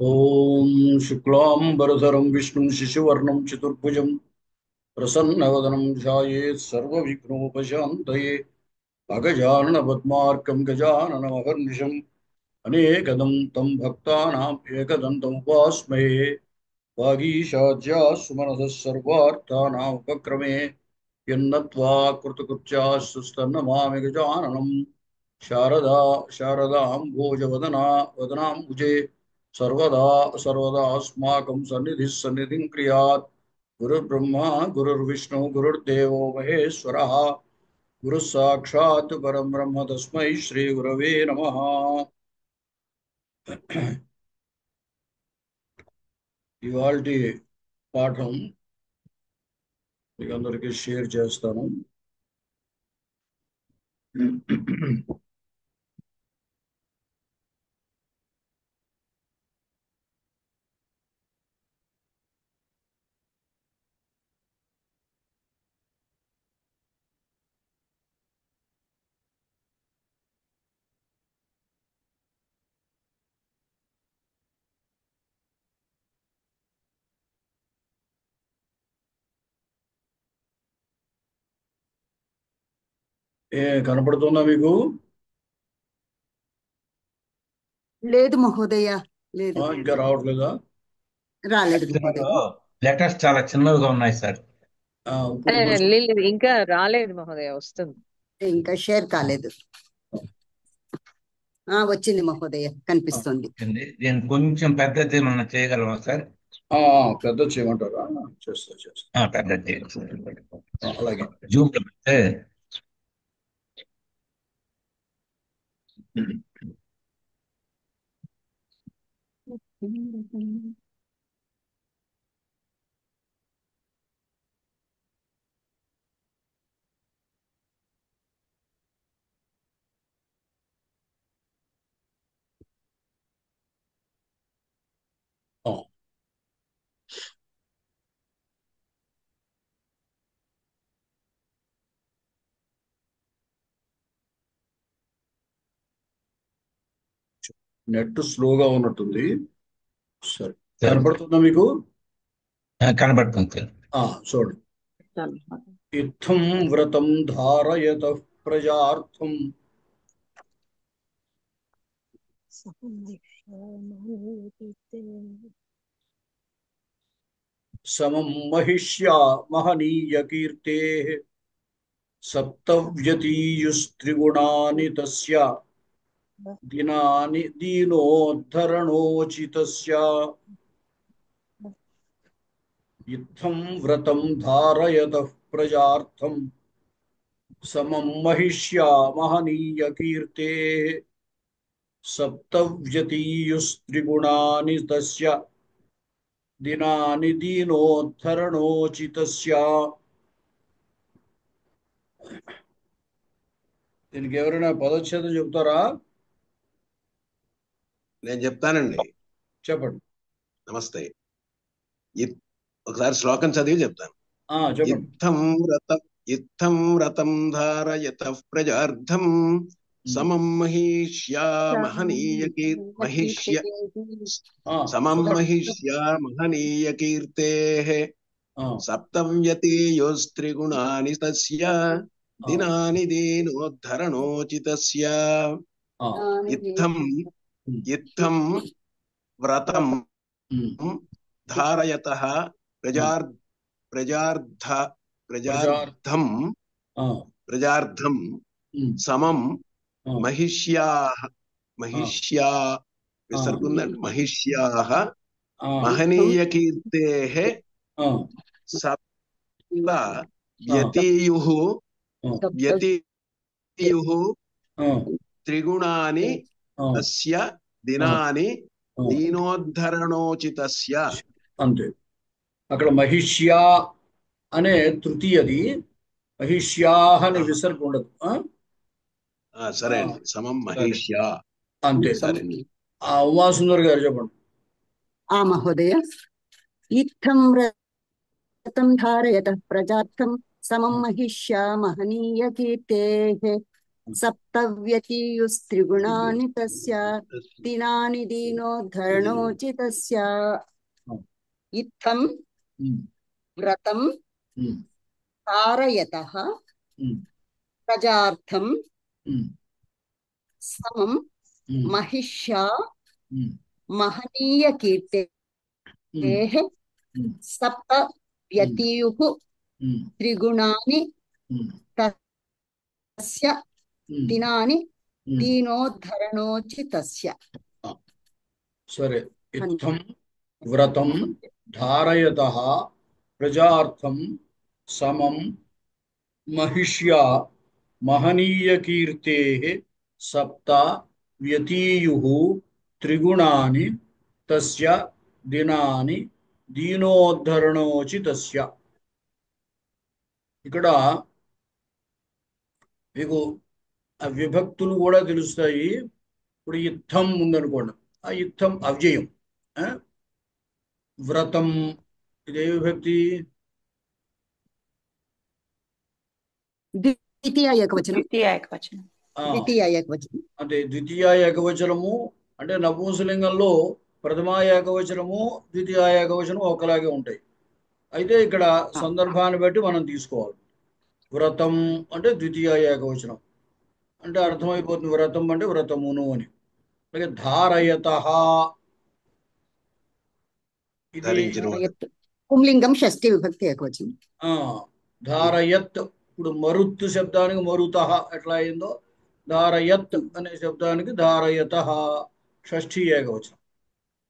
ఓం శుక్లాంబరధరం విష్ణుం శశివర్ణం చతుర్భుజం ప్రసన్నవదనం ధ్యాయేత్ సర్వవిఘ్నోపశాంతయే అగజానన పద్మార్కం గజాననమహర్నిశం అనేకదం తం భక్తానాం ఏకదంతం ఉపాస్మహే వాగీషాద్యా సుమనసः సర్వార్థానాం ఉపక్రమే యన్నత్వా కృతకృత్యాస్తుస్తన్నమామి గజాననం శారదా శారదాంభోజవదనా వదనాంబుజే సర్వదా సర్వదాస్మాకం సన్నిధిः సన్నిధిం క్రియాత్ గురుర్బ్రహ్మా గురుర్విష్ణు గురుర్దేవో మహేశ్వరः గురుः సాక్షాత్ పరం బ్రహ్మ తస్మై శ్రీ గురవే నమః. ఇవాల్టి పాఠం మీకు అందరికీ షేర్ చేస్తాను. కనపడుతుందా మీకు? లేదు మహోదయ, లేదు, ఇంకా రావట్లేదా? రాలేదు మహోదయ. లెటర్స్ చాలా చిన్నవిగా ఉన్నాయి సార్. ఇప్పుడు కొంచెం లేదు, ఇంకా రాలేదు మహోదయ, వస్తుంది. ఇంకా షేర్ కాలేదు. వచ్చింది మహోదయ, కనిపిస్తుంది. దీన్ని కొంచెం పెద్దది ఏమన్నా చేయగలమా సార్? పెద్ద చేయమంటారా? చేస్తా. పెద్దది చేయాలి. అలాగే. జూమ్ లో పెడితే నెట్ స్లోగా ఉన్నట్టుంది. సరే, కనపడుతుందా మీకు? కనబడుతుంది సార్. చూడండి. ఇత్థం వ్రతం ధారయతః ప్రజార్థం సమం మహిష్యా మహనీయ కీర్తేః సప్తవ్యతీయుస్త్రిగుణాని తస్య దినాని దీనోద్ధరణోచితస్య. ఇత్థం వ్రతం ధారయతః ప్రజార్థం సమం మహిష్యా మహనీయ కీర్తేః సప్తవ్యతీయుస్త్రిగుణాని తస్య దినాని దీనోద్ధరణోచితస్య. దీనికి ఎవరైనా పదచ్ఛేదం చెప్తారా? నేను చెప్తానండి. చెప్పండి. నమస్తే. ఒకసారి శ్లోకం చదివి చెప్తాను. చెప్పండి. ఇత్థం వ్రతం ధారయతః ప్రజార్థం సమం మహిష్యా మహనీయ కీర్తేః సప్తవ్యతీయోస్త్రిగుణాని తస్య దినాని దీనోద్ధరణోచితస్య. ఇత్థం వ్రతం ధారయతః ప్రజార్థం సమం మహిష్యాః మహనీయ కీర్తేః సప్త వ్యతీయుః త్రిగుణాని తస్య దినాని దీనోద్ధరణోచితస్య. అంతే. అక్కడ మహిష్యా అనే తృతీయది, మహిష్యాహ అనే విసర్గ ఉండదు. సరే అండి, సమం మహిష్యా అంతే. ఉమాసుందర్ గారు చెప్పండి. మహోదయ, ఇత్థం వ్రతం ధారయతః ప్రజార్థం సమం మహిష్యా మహనీయ కీర్తేః సప్తవ్యతీయుస్త్రిగుణాని తస్య దినాని దీనోద్ధరణోచితస్య ఇత్థం వ్రతం ధారయతః ప్రజార్థం సమం మహిష్యా మహనీయ కీర్తేః సప్త వ్యతీయుః త్రిగుణాని తస్య దినాని దీనోద్ధరణోచితస్య. సరే. ఇత్థం వ్రతం ధారయతః ప్రజార్థం సమం మహిష్యా మహనీయకీర్తేః సప్త వ్యతీయుః త్రిగుణాని తస్య దినాని దీనోద్ధరణోచితస్య. ఇక్కడ మీకు ఆ విభక్తులు కూడా తెలుస్తాయి. ఇప్పుడు ఇత్థం ఉందనుకోండి, ఆ ఇత్థం అవ్యయం. వ్రతం ఇదే విభక్తి, ద్వితీయ ఏకవచనం. ద్వితీయ ఏకవచనం అంటే ద్వితీయ ఏకవచనము అంటే నపుంసలింగంలో ప్రథమ ఏకవచనము ద్వితీయ ఏకవచనం ఒకలాగే ఉంటాయి. అయితే ఇక్కడ సందర్భాన్ని బట్టి మనం తీసుకోవాలి. వ్రతం అంటే ద్వితీయ ఏకవచనం అంటే అర్థమైపోతుంది, వ్రతం అంటే వ్రతమును అని. అలాగే ధారయతః ఇది పుంలింగం షష్ఠి విభక్తి ఏకవచనం. ధారయత్ ఇప్పుడు మరుత్ శబ్దానికి మరుతః ఎట్లా అయిందో ధారయత్ అనే శబ్దానికి ధారయతః షష్ఠి ఏకవచనం.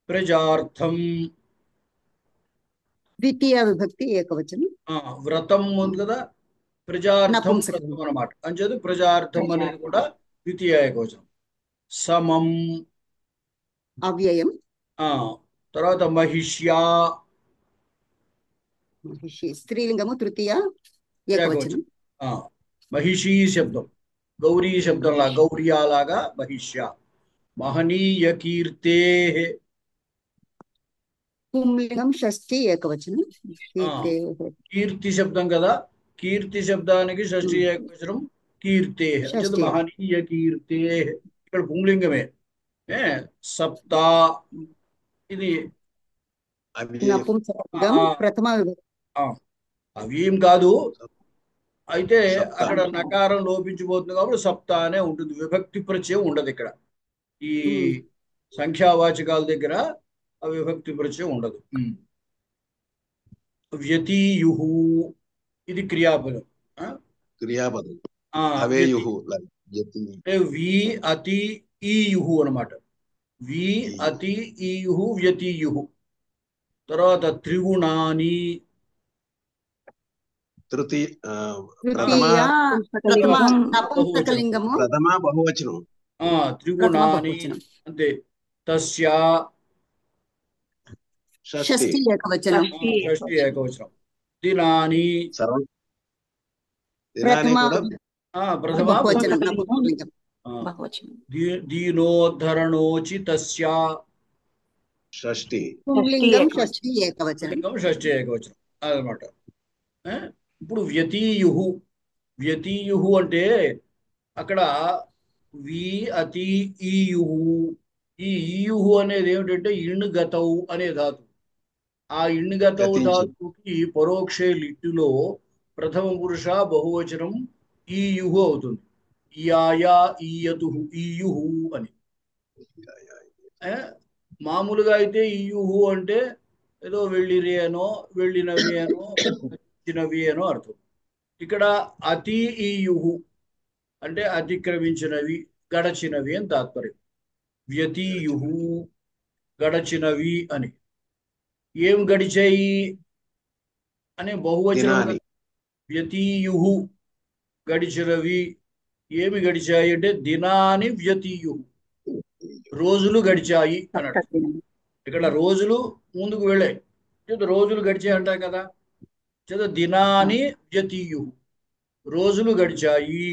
ప్రజార్థం ద్వితీయ విభక్తి ఏకవచనం. వ్రతం ఉంది కదా, ప్రజార్థం వ్రతం అన్నమాట. అంచేది ప్రజార్థం అనేది కూడా ద్వితీయ ఏకవచనం. సమం అవ్యయం. తర్వాత మహిష్యా మహిషి స్త్రీలింగము తృతీయ ఏకవచనం. మహిషీ శబ్దం గౌరీ శబ్దంలా గౌర్యాలాగా మహిష్యా. మహనీయ కీర్తేః పుంలింగం షష్ఠి ఏకవచనం. కీర్తి శబ్దం కదా, కీర్తి శబ్దానికి షష్ఠి ఏకవచనం కీర్తేః. మహనీయ కీర్తేః ఇక్కడ పుంలింగమే. సప్త ఇది ప్రథమ అవ్యయం కాదు. అయితే అక్కడ నకారం లోపించిపోతుంది కాబట్టి సప్త అనే ఉంటుంది, విభక్తి ప్రత్యయం ఉండదు. ఇక్కడ ఈ సంఖ్యావాచకాల దగ్గర ఆ విభక్తి ప్రత్యయం ఉండదు. వ్యతీయుః ఇది క్రియాపదం. వి అతి ఈయుః అనమాట. వి అతి ఈయుః వ్యతీయుః. తర్వాత త్రిగుణాని ప్రథమ బహువచనం. త్రిగుణాని అంతే. తస్య షష్ఠి ఏకవచనం. షష్ఠి ఏకవచనం. దినాని ప్రథమ దీనోద్ధరణోచితస్య షష్ఠి షష్ఠి ఏకవచనం. షష్ఠి ఏకవచనం అదనమాట. ఇప్పుడు వ్యతీయుః. వ్యతీయుః అంటే అక్కడ వి అతి ఈయుః. ఈ ఈయుః అనేది ఏమిటంటే ఇణ్గతౌ అనే ధాతు. ఆ ఇణ్గతౌ ధాతుకి పరోక్షే లిట్టులో ప్రథమ పురుష బహువచనం ఈయుః అవుతుంది. ఇయాయా ఈయతుః ఈయుః అని. మామూలుగా అయితే ఈయుః అంటే ఏదో వెళ్ళిరి అనో వెళ్ళినవి అనో వచ్చినవి అనో అర్థం. ఇక్కడ అతి ఈయుః అంటే అతిక్రమించినవి గడచినవి అని తాత్పర్యం. వ్యతీయుః గడచినవి అని. ఏం గడిచాయి అనే బహువచనం. వ్యతీయుః గడిచినవి. ఏమి గడిచాయి అంటే దినాని వ్యతీయుః రోజులు గడిచాయి అన్నట్టు. ఇక్కడ రోజులు ముందుకు వెళ్ళాయి, రోజులు గడిచాయి అంటాం కదా. దినాని వ్యతీయుః రోజులు గడిచాయి.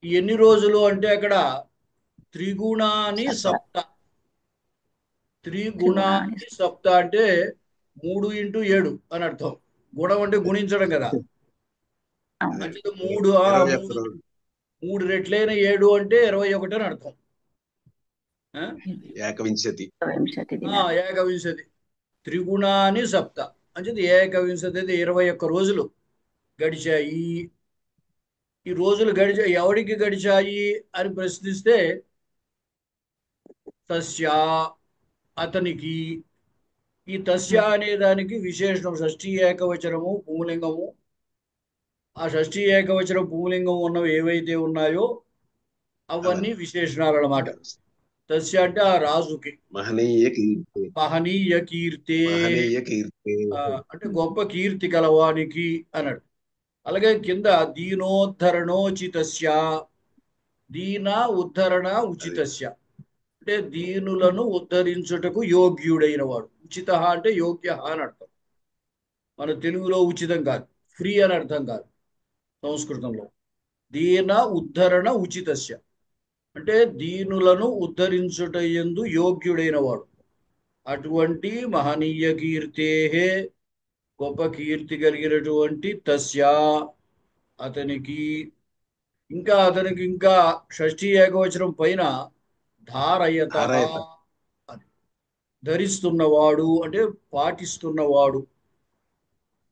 ఎన్ని రోజులు అంటే అక్కడ త్రిగుణాని సప్త. త్రిగుణాని సప్త అంటే 3 × 7 అని అర్థం. గుణం అంటే గుణించడం కదా. 3 3 రెట్లైన 7 అంటే 21 అని అర్థం. ఏకవింశతి. ఏకవింశతి త్రిగుణాని సప్త అంటే ఏకవింశతి 21 రోజులు గడిచాయి. ఈ రోజులు ఎవరికి గడిచాయి అని ప్రశ్నిస్తే తస్య అతనికి. ఈ తస్య అనే దానికి విశేషణం షష్ఠీ ఏకవచనము పుంలింగము. ఆ షష్ఠీ ఏకవచనం పుంలింగం ఉన్నవి ఏవైతే ఉన్నాయో అవన్నీ విశేషణాలు అన్నమాట. తస్య అంటే ఆ రాజుకి. మహనీయ కీర్తి. మహనీయ కీర్తి మహనీయ కీర్తి అంటే గొప్ప కీర్తి కలవానికి అన్నాడు. అలాగే కింద దీనోద్ధరణోచితస్య, దీన ఉద్ధరణ ఉచితస్య అంటే దీనులను ఉద్ధరించుటకు యోగ్యుడైన వాడు. ఉచిత అంటే యోగ్య అని అర్థం. మన తెలుగులో ఉచితం కాదు, ఫ్రీ అని అర్థం కాదు. సంస్కృతంలో దీన ఉద్ధరణ ఉచితస్య అంటే దీనులను ఉద్ధరించుట యందు యోగ్యుడైన వాడు. అటువంటి మహనీయ కీర్తే గొప్ప కీర్తి కలిగినటువంటి తస్య అతనికి. అతనికి ఇంకా షష్ఠీ ఏకవచనం పైన ధారయత ధారయత. అని ధరిస్తున్నవాడు అంటే పాటిస్తున్నవాడు,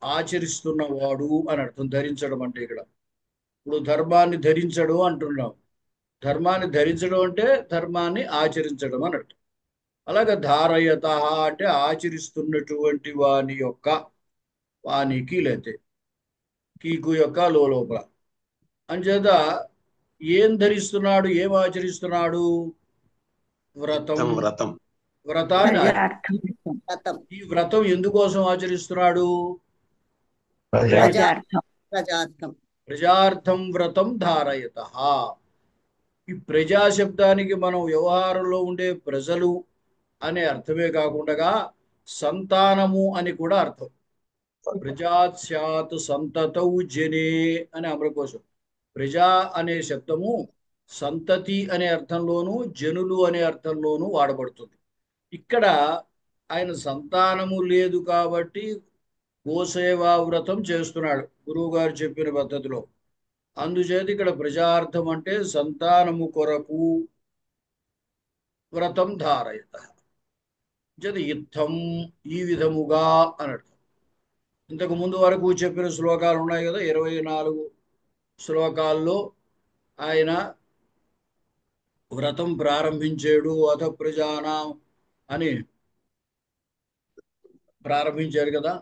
ఆచరిస్తున్నవాడు అని అర్థం. ధరించడం అంటే ఇక్కడ ఇప్పుడు ధర్మాన్ని ధరించడం అంటున్నాం. ధర్మాన్ని ధరించడం అంటే ధర్మాన్ని ఆచరించడం అని అర్థం. అలాగే ధారయత అంటే ఆచరిస్తున్నటువంటి వానికి లేతే కీకు యొక్క లోపల. అంచేత ఏం ధరిస్తున్నాడు, ఏం ఆచరిస్తున్నాడు? వ్రతం. వ్రతం. వ్రతాన్ని వ్రతం. ఈ వ్రతం ఎందుకోసం ఆచరిస్తున్నాడు? ప్రజార్థం. ప్రజార్థం వ్రతం ధారయత. ఈ ప్రజా శబ్దానికి మనం వ్యవహారంలో ఉండే ప్రజలు అనే అర్థమే కాకుండా సంతానము అని కూడా అర్థం. ప్రజాత్ స్యాత్ సంతతౌ జనే అనే అమరకోశం. ప్రజా అనే శబ్దము సంతతి అనే అర్థంలోనూ జనులు అనే అర్థంలోనూ వాడబడుతుంది. ఇక్కడ ఆయన సంతానము లేదు కాబట్టి గోసేవా వ్రతం చేస్తున్నాడు గురువు గారు చెప్పిన పద్ధతిలో. అందుచేత ఇక్కడ ప్రజార్థం అంటే సంతానము కొరకు వ్రతం ధారయత. ఇత్థం ఈ విధముగా అన్నట్టు. ఇంతకు ముందు వరకు చెప్పిన శ్లోకాలు ఉన్నాయి కదా, 24 శ్లోకాల్లో ఆయన వ్రతం ప్రారంభించాడు. అథ ప్రజానాం అని ప్రారంభించాడు కదా.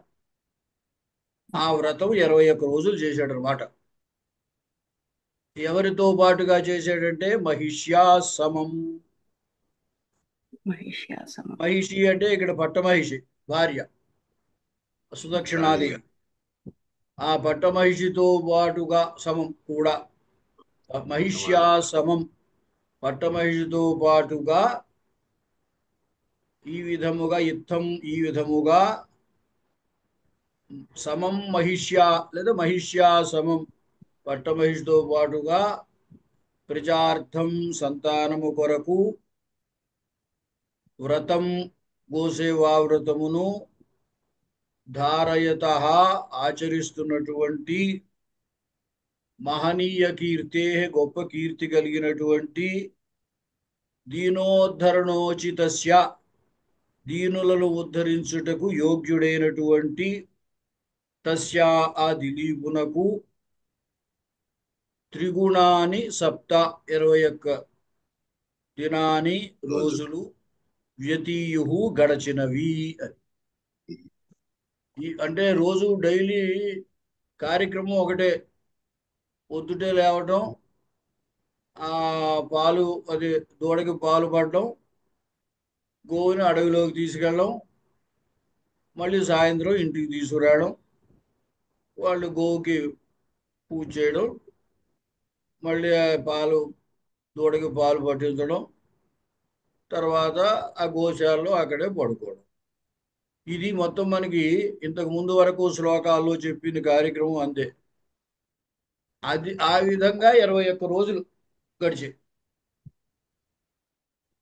ఆ వ్రతం 21 రోజులు చేశాడు అనమాట. ఎవరితో పాటుగా చేశాడంటే మహిష్యా సమం. మహిషి అంటే ఇక్కడ పట్టమహిషి భార్య సుదక్షిణాది. ఆ పట్టమహిషితో పాటుగా సమం కూడా మహిష్యా సమం పట్టమహిషితో పాటుగా ఈ విధముగా ఇత్థం ఈ విధముగా సమం మహిష్యా లేదా మహిష్యా సమం పట్టమహిషితో పాటుగా ప్రజార్థం సంతానము కొరకు వ్రతం గోసేవా వ్రతమును ధారయత ఆచరిస్తున్నటువంటి మహనీయ కీర్తే గొప్ప కీర్తి కలిగినటువంటి దీనోద్ధరణోచితస్య దీనులను ఉద్ధరించుటకు యోగ్యుడైనటువంటి తస్య ఆ దిలీపునకు త్రిగుణాని సప్త 21 దినాని రోజులు వ్యతీయు గడచినవి అని. అంటే రోజు డైలీ కార్యక్రమం ఒకటే. పొద్దుటే లేవటం, ఆ పాలు అది దూడకి పాలు పడడం, గోవుని అడవిలోకి తీసుకెళ్ళడం, మళ్ళీ సాయంత్రం ఇంటికి తీసుకురావడం, వాళ్ళు గోవుకి పూజ చేయడం, మళ్ళీ పాలు దూడకి పాలు పట్టించడం, తర్వాత ఆ గోశాలలో అక్కడే పడుకోవడం. ఇది మొత్తం మనకి ఇంతకు ముందు వరకు శ్లోకాల్లో చెప్పిన కార్యక్రమం అంతే. అది ఆ విధంగా 21 రోజులు గడిచాయి.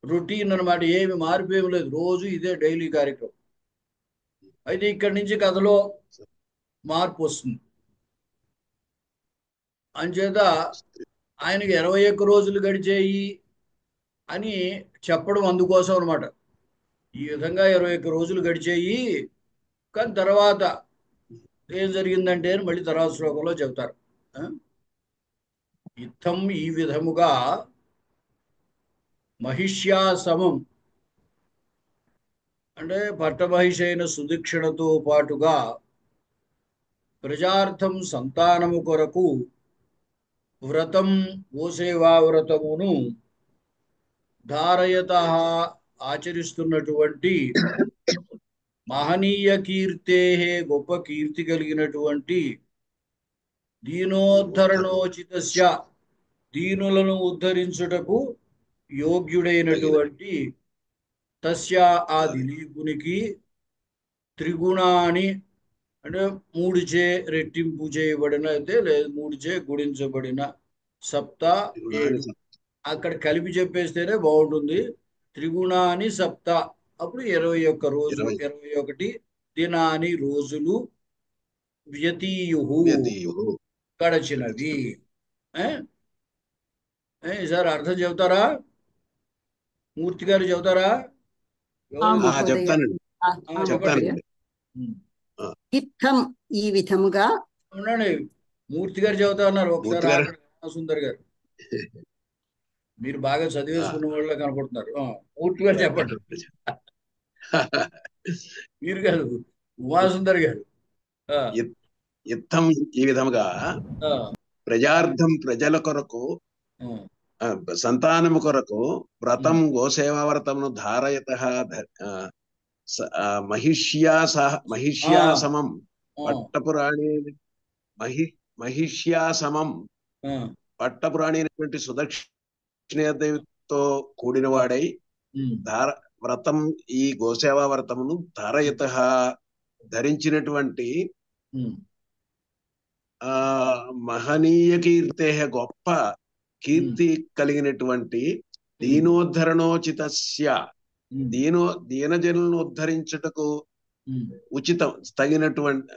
రొటీన్ అనమాట. ఏమి మార్పు ఏమి లేదు, రోజు ఇదే డైలీ కార్యక్రమం. అయితే ఇక్కడి నుంచి కథలో మార్పు వస్తుంది. అంచేత ఆయనకి 21 రోజులు గడిచేయి అని చెప్పడం అందుకోసం అనమాట. ఈ విధంగా 21 రోజులు గడిచేయి, కానీ తర్వాత ఏం జరిగిందంటే అని మళ్ళీ తర్వాత శ్లోకంలో చెప్తారు. ఇత్తం ఈ విధముగా మహిష్యా సమం అంటే పట్టమహిషి అయిన సుదీక్షణతో పాటుగా ప్రజార్థం సంతానము కొరకు వ్రతం ఓసేవా వ్రతమును ధారయత ఆచరిస్తున్నటువంటి మహనీయ కీర్తే గొప్ప కీర్తి కలిగినటువంటి దీనోద్ధరణోచితస్య దీనులను ఉద్ధరించుటకు యోగ్యుడైనటువంటి తస్య ఆ దిలీపునికి త్రిగుణాని అంటే 3చే రెట్టింపు చేయబడిన అయితే లేదు 3చే గుణించబడిన సప్త 7 అక్కడ కలిపి చెప్పేస్తేనే బాగుంటుంది. త్రిగుణాని సప్త అప్పుడు 21 రోజులు 21 దినాని రోజులు వ్యతీయుహు గడచినవి. సార్ అర్థం చెబుతారా? మూర్తి గారు చెబుతారా? చెప్తానండి. చెప్పండి. ఇత్తం ఈ విధముగా ఉండండి, మూర్తి గారు చెబుతా ఉన్నారు. ఒకసారి సుందర్ గారు, మీరు బాగా చదివేసుకున్న వాళ్ళ కనపడుతున్నారు. మూర్తి గారు చెప్పండి. మీరు కాదు, ఉమాసుందర్ గారు. యుద్ధం ఈ విధముగా ప్రజార్థం ప్రజల కొరకు సంతానము కొరకు వ్రతం గోసేవా వ్రతమును ధారయత మహిష్యాసమం పట్టపురాణి మహిష్యాసమం పట్టపురాణి అయినటువంటి సుదక్షిణతో కూడిన వాడై వ్రతం ఈ గోసేవా వ్రతమును ధారయత ధరించినటువంటి మహనీయ కీర్తే గొప్ప కీర్తి కలిగినటువంటి దీనోద్ధరణోచితస్య దీనజనులను ఉద్ధరించుటకు ఉచితం తగినటువంటి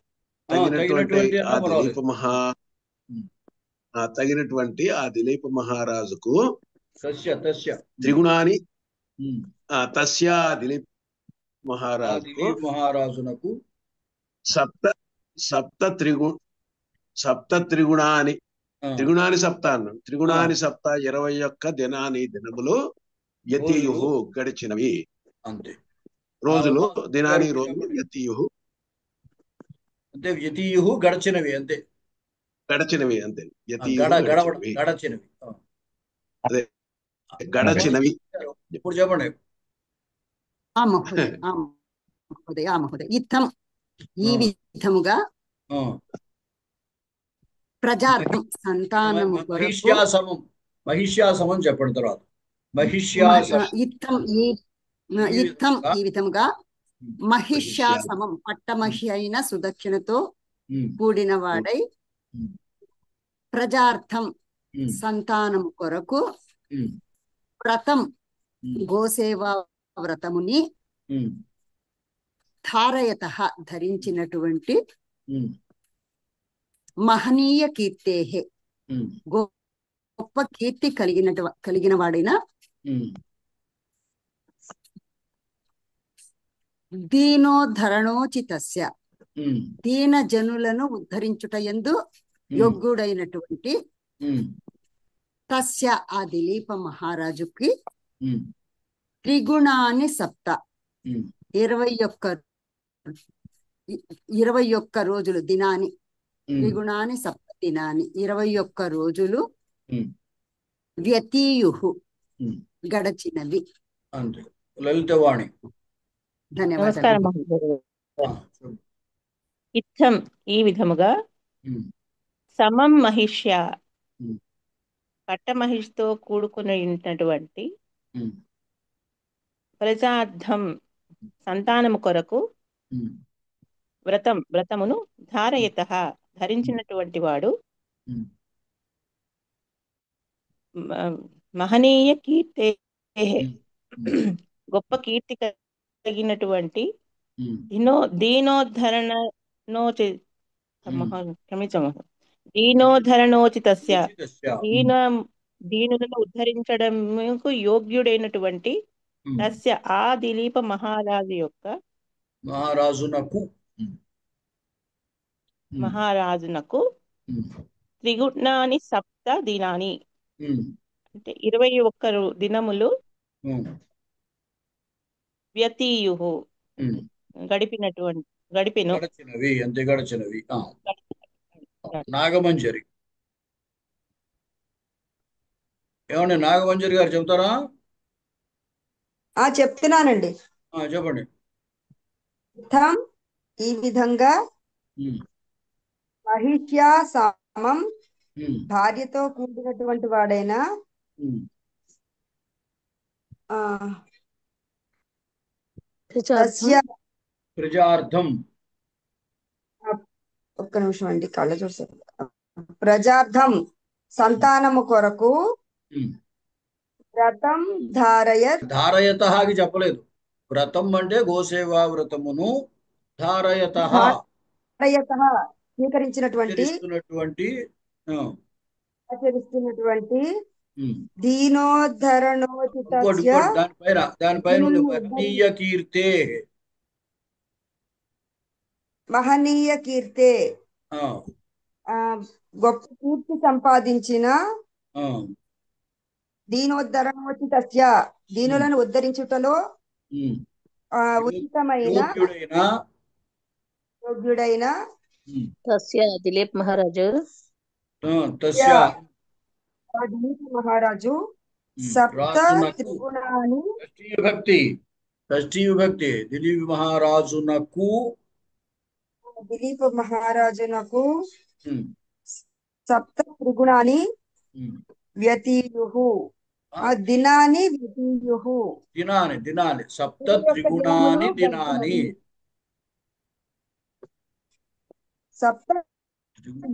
ఆ దిలీప మహారాజుకు త్రిగుణాని తస్య దిలీప్ మహారాజునకు సప్త త్రిగుణాని సప్త అన్నాడు. త్రిగుణాని సప్త 21 దినములు యతీయుహు గడిచినవి. అంతే రోజులు దినాని రోజులు యతీయుహు అంటే యతీయుహు గడిచినవి అంతే. గడచినవి అంతే. గడచినవి అదే గడచినవి. ఇప్పుడు చెప్పండి. మహోదయ ఇత్తం ఈ విధముగా ప్రజార్థం సంతానము కొరకు మహిష్యాసమం చెప్పండి. తర్వాత ఇత్తం ఈ విధముగా మహిష్యాసమం పట్టమహి అయిన సుదక్షిణతో కూడిన వాడై ప్రజార్థం సంతానము కొరకు వ్రతం గోసేవా వ్రతముని ధారయత ధరించినటువంటి మహనీయ కీర్తే గొప్ప కీర్తి కలిగిన వాడైన దీనోద్ధరణోచితస్య దీన జనులను ఉద్ధరించుట యందు యోగ్యుడైనటువంటి తస్య ఆ దిలీప మహారాజుకి త్రిగుణాని సప్త 21 రోజులు దినాని త్రిగుణాని సప్త దినాని 21 రోజులు వ్యతీయుహు గడచినవి. లలితవాణి. ధన్యవాదాలు. ఇత్తం ఈ విధముగా సమం మహిష్య పట్టమహిషితో కూడుకున్నటువంటి ప్రజార్థం సంతానము కొరకు వ్రతమును ధారయత ధరించినటువంటి వాడు మహనీయ కీర్తే గొప్ప కీర్తి కలిగినటువంటి దీనోద్ధరణోచితస్య దీనులను ఉద్ధరించడముకు యోగ్యుడైనటువంటి తస్య ఆ దిలీప మహారాజు యొక్క మహారాజునకు త్రిగుణాని సప్త దినాని అంటే 21 దినములు వ్యతీయు గడిపెను. గడిచినవి. నాగమంజరి ఏమండి, నాగమంజరి గారు చెబుతారా? చెప్తున్నానండి. చెప్పండి. ఈ విధంగా మహిష్యా సమం భార్యతో కూడినటువంటి వాడైనా ప్రజార్థం ఒక్క నిమిషం అండి, కళ్ళ చూస్తారు. ప్రజార్థం సంతానము కొరకు వ్రతం ధారయతకి చెప్పలేదు. వ్రతం అంటే గోసేవా వ్రతమును ధారయతః స్వీకరించినటువంటి ఆచరిస్తున్నటువంటి దీనోద్ధరణోచితస్య మహనీయ కీర్తే గొప్ప కీర్తి సంపాదించిన దీనోద్ధరణోచితస్య దీనులను ఉద్ధరించుటలో ఉచితమైన యోగ్యుడైన తస్య దిలీప్ మహారాజు సప్త త్రిగుణాని షష్ఠీ విభక్తి దిలీప మహారాజునకు సప్త త్రిగుణాని వ్యతీయు దినాని సప్త త్రిగుణాని దినాని సప్త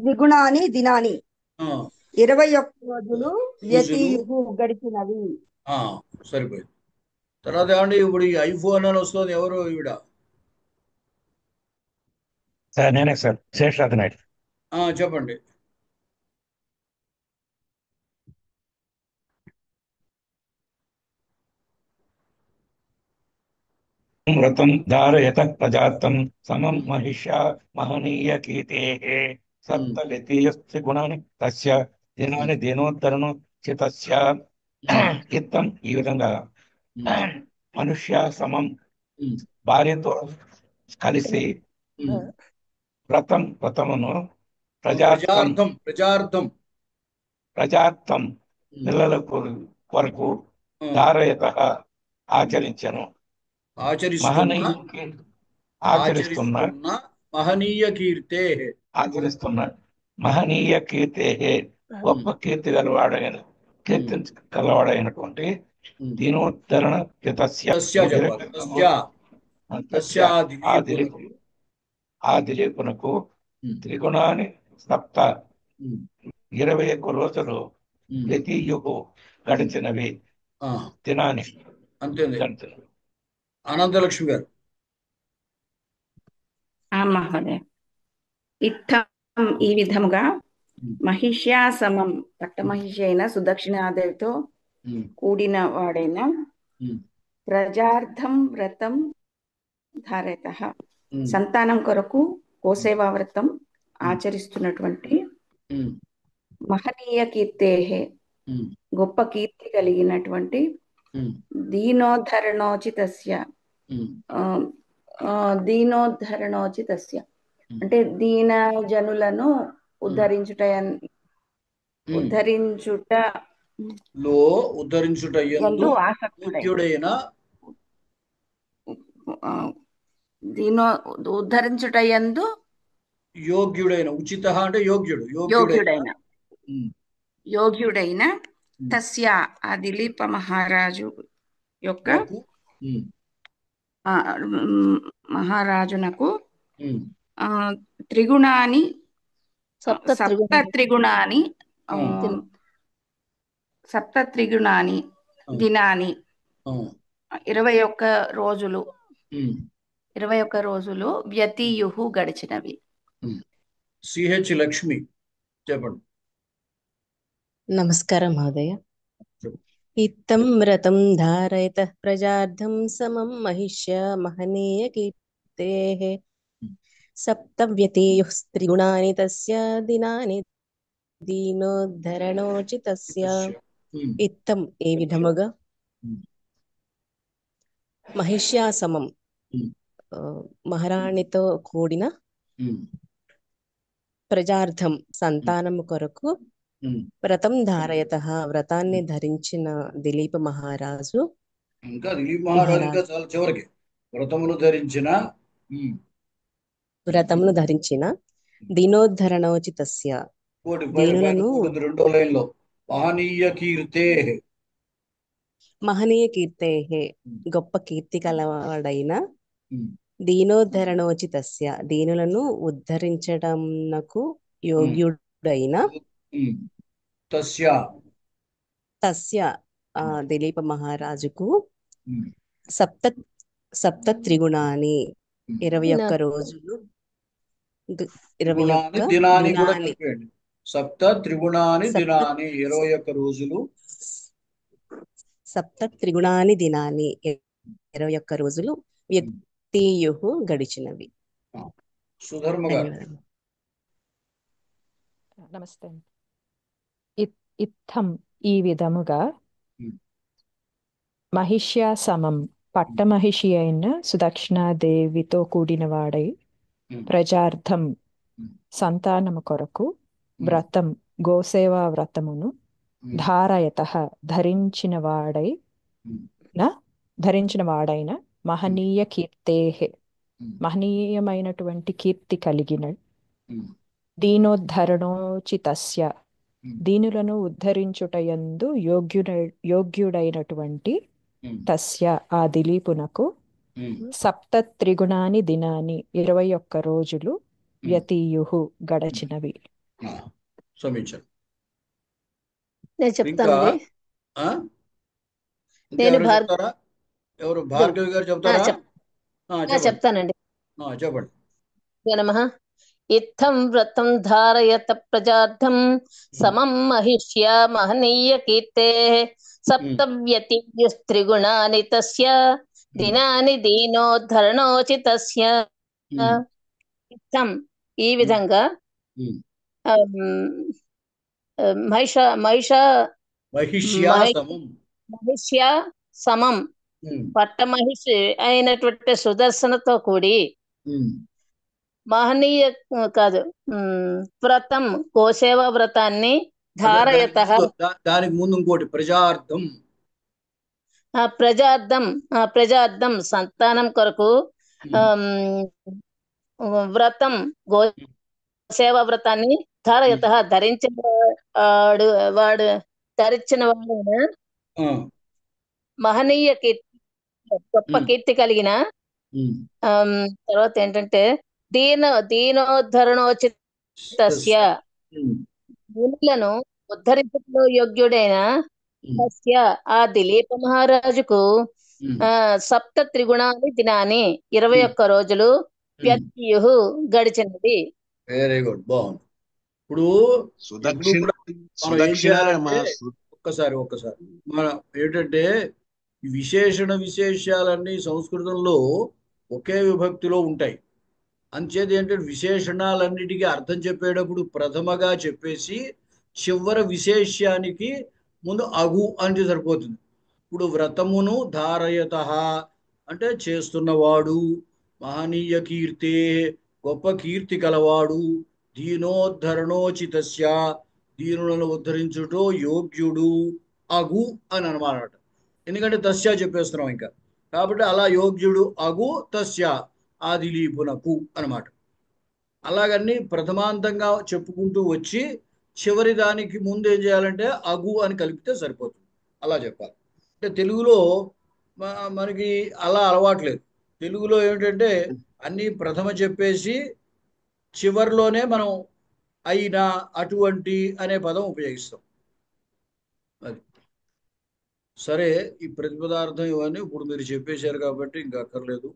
త్రిగుణాని దినాని 21 రోజులు వ్యతీయు గడిచినవి. సరిపోయింది. తర్వాత ఏమండి, ఇప్పుడు ఈ ఐఫోన్ అని వస్తుంది, ఎవరు ఈవిడ? సార్ నేనే సార్, శేషాద్రి నాయుడు. చెప్పండి. వ్రతం ధారయత ప్రజాతం సమం మహిషా మహనీయ కీర్తేః సప్తవ్యతీయస్య గుణాని తస్య దినాని దీనోద్ధరణ చితస్య. ఇత్తం ఈ విధంగా మనుష్య సమం భార్యతో కలిసి వ్రతమును ప్రజార్థం పిల్లల కొరకు ధారయత ఆచరించను ఆచరిస్తున్న మహనీయ కీర్తే గొప్ప కీర్తి గలవాడైనటువంటి దీనోద్ధరణ ఆ దిలీపునకు త్రిగుణాని సప్త 21 రోజులు వ్యతీయు గడిచినవి దినాని. అంతే. అనంతలక్ష్మి గారు. మహోదయ, ఇత్తం ఈ విధముగా మహిష్యా సమం పట్టమహిషి అయిన సుదక్షిణాదేవితో కూడిన వాడైన ప్రజార్థం వ్రతం ధారయత సంతానం కొరకు గోసేవా వ్రతం ఆచరిస్తున్నటువంటి మహనీయ కీర్తే గొప్ప కీర్తి కలిగినటువంటి దీనోద్ధరణోచితస్య అంటే దీన జనులను ఉద్ధరించుట ఆసక్తుడైన ఉద్ధరించుటయందు యోగ్యుడైన ఉచిత అంటే యోగ్యుడైన తస్య ఆ దిలీప మహారాజు యొక్క మహారాజునకు త్రిగుణాని సప్త త్రిగుణాని దినాని 21 రోజులు వ్యతీయు గడిచినవి. సిహెచ్ లక్ష్మి చెప్పండి. నమస్కారం మహోదయ. చెప్పు. ఇత్తం వ్రతం ధారయతః ప్రజార్థం సమం మహిష్య మహనీయ కీర్తేః సప్తవ్యతేయుః త్రిగుణాని తస్య దినాని దీనోద్ధరణోచితస్య. ఇత్తం ఏ విధముగా మహిష్యాసమం మహారాణితో కూడిన ప్రజార్థం సంతానము కొరకు వ్రతం ధారయతః వ్రతాన్ని ధరించిన దిలీప మహారాజు ఇంకా దిలీప్ మహారాజు ఇంకా చాలా చివరికి వ్రతమును ధరించిన దీనోద్ధరణోచితస్య దీనులను రెండో లైన్ లో మహనీయ కీర్తే గొప్ప కీర్తి కలవాడైన దీనోద్ధరణోచితస్య దీనులను ఉద్ధరించడంనకు యోగ్యుడైన తస్య దిలీప మహారాజుకు సప్త త్రిగుణాని 21 రోజులు 21 దినాని కూడా చెప్పండి. సప్త త్రిగుణాని దినాని 21 రోజులు. సప్త త్రిగుణాని దినాని 21 రోజులు వ్యక్తియు గడిచినవి. సుధర్మ గారు. నమస్తే. ఇత్థం ఈ విధముగా మహిష్యా సమం పట్టమహిషి అయిన సుదక్షిణాదేవితో కూడిన వాడై ప్రజార్థం సంతానము కొరకు వ్రతం గోసేవా వ్రతమును ధారయతః ధరించిన వాడైన మహనీయ కీర్తేః మహనీయమైనటువంటి కీర్తి కలిగిన దీనోద్ధరణోచితస్య దీనులను ఉద్ధరించుటయందు యోగ్యుడైనటువంటి తస్య ఆ దిలీపునకు సప్త త్రిగుణాని దినాని 21 రోజులు వ్యతీయుః గడచినవి. నేను చెప్తానండి. ఎవరు భార్గవి గారు చెప్తారా? చెప్తానండి. చెప్పండి. నమః. ఇత్థం వ్రతం ధారయత ప్రజార్థం సమం మహిష్య మహనీయ కీర్తేః సప్తవ్యతీయుస్త్రిగుణాని తస్య దినాని దీనోద్ధరణోచితస్య. ఇత్థం ఈ విధంగా మహిష్య సమం పట్టమహిషి అయినటువంటి సుదర్శనతో కూడి మహనీయ కాదు వ్రతం గోసేవ వ్రతాన్ని ధారయతః దానికి ముందు ఇంకోటి ప్రజార్థం సంతానం కొరకు వ్రతం గోసేవ వ్రతాన్ని ధారయతః ధరించిన వాడు ధరించిన వాడైన మహనీయ కీర్తి గొప్ప కీర్తి కలిగిన తర్వాత ఏంటంటే దీనోద్ధరణోచితస్య దీనులను ఉద్ధరించడంలో యోగ్యుడైన తస్య ఆ దిలీప మహారాజుకు సప్త త్రిగుణాని దినాని 21 రోజులు వ్యత్యుః గడిచినది. వెరీ గుడ్, బాగుంది. ఇప్పుడు ఒక్కసారి మనం ఏంటంటే విశేషాలన్నీ సంస్కృతంలో ఒకే విభక్తిలో ఉంటాయి. అంచేది ఏంటంటే విశేషణాలన్నిటికీ అర్థం చెప్పేటప్పుడు ప్రథమగా చెప్పేసి చివరి విశేష్యానికి ముందు అగు అంటే సరిపోతుంది. ఇప్పుడు వ్రతమును ధారయతః అంటే చేస్తున్నవాడు, మహనీయ కీర్తే గొప్ప కీర్తి కలవాడు, దీనోద్ధరణోచితస్య దీనులను ఉద్ధరించుటో యోగ్యుడు అగు అని అనమాట. ఎందుకంటే తస్య చెప్పేస్తున్నాం ఇంకా, కాబట్టి అలా యోగ్యుడు అగు తస్య ఆ దిలీపునకు అనమాట. అలాగని ప్రథమాంతంగా చెప్పుకుంటూ వచ్చి చివరి దానికి ముందు ఏం చేయాలంటే అగు అని కలిపితే సరిపోతుంది. అలా చెప్పాలి. అంటే తెలుగులో మనకి అలా అలవాట్లేదు. తెలుగులో ఏమిటంటే అన్నీ ప్రథమ చెప్పేసి చివరిలోనే మనం అయినా, అటువంటి అనే పదం ఉపయోగిస్తాం. అది సరే. ఈ ప్రతిపదార్థం ఇవన్నీ ఇప్పుడు మీరు చెప్పేశారు కాబట్టి ఇంకా అక్కర్లేదు.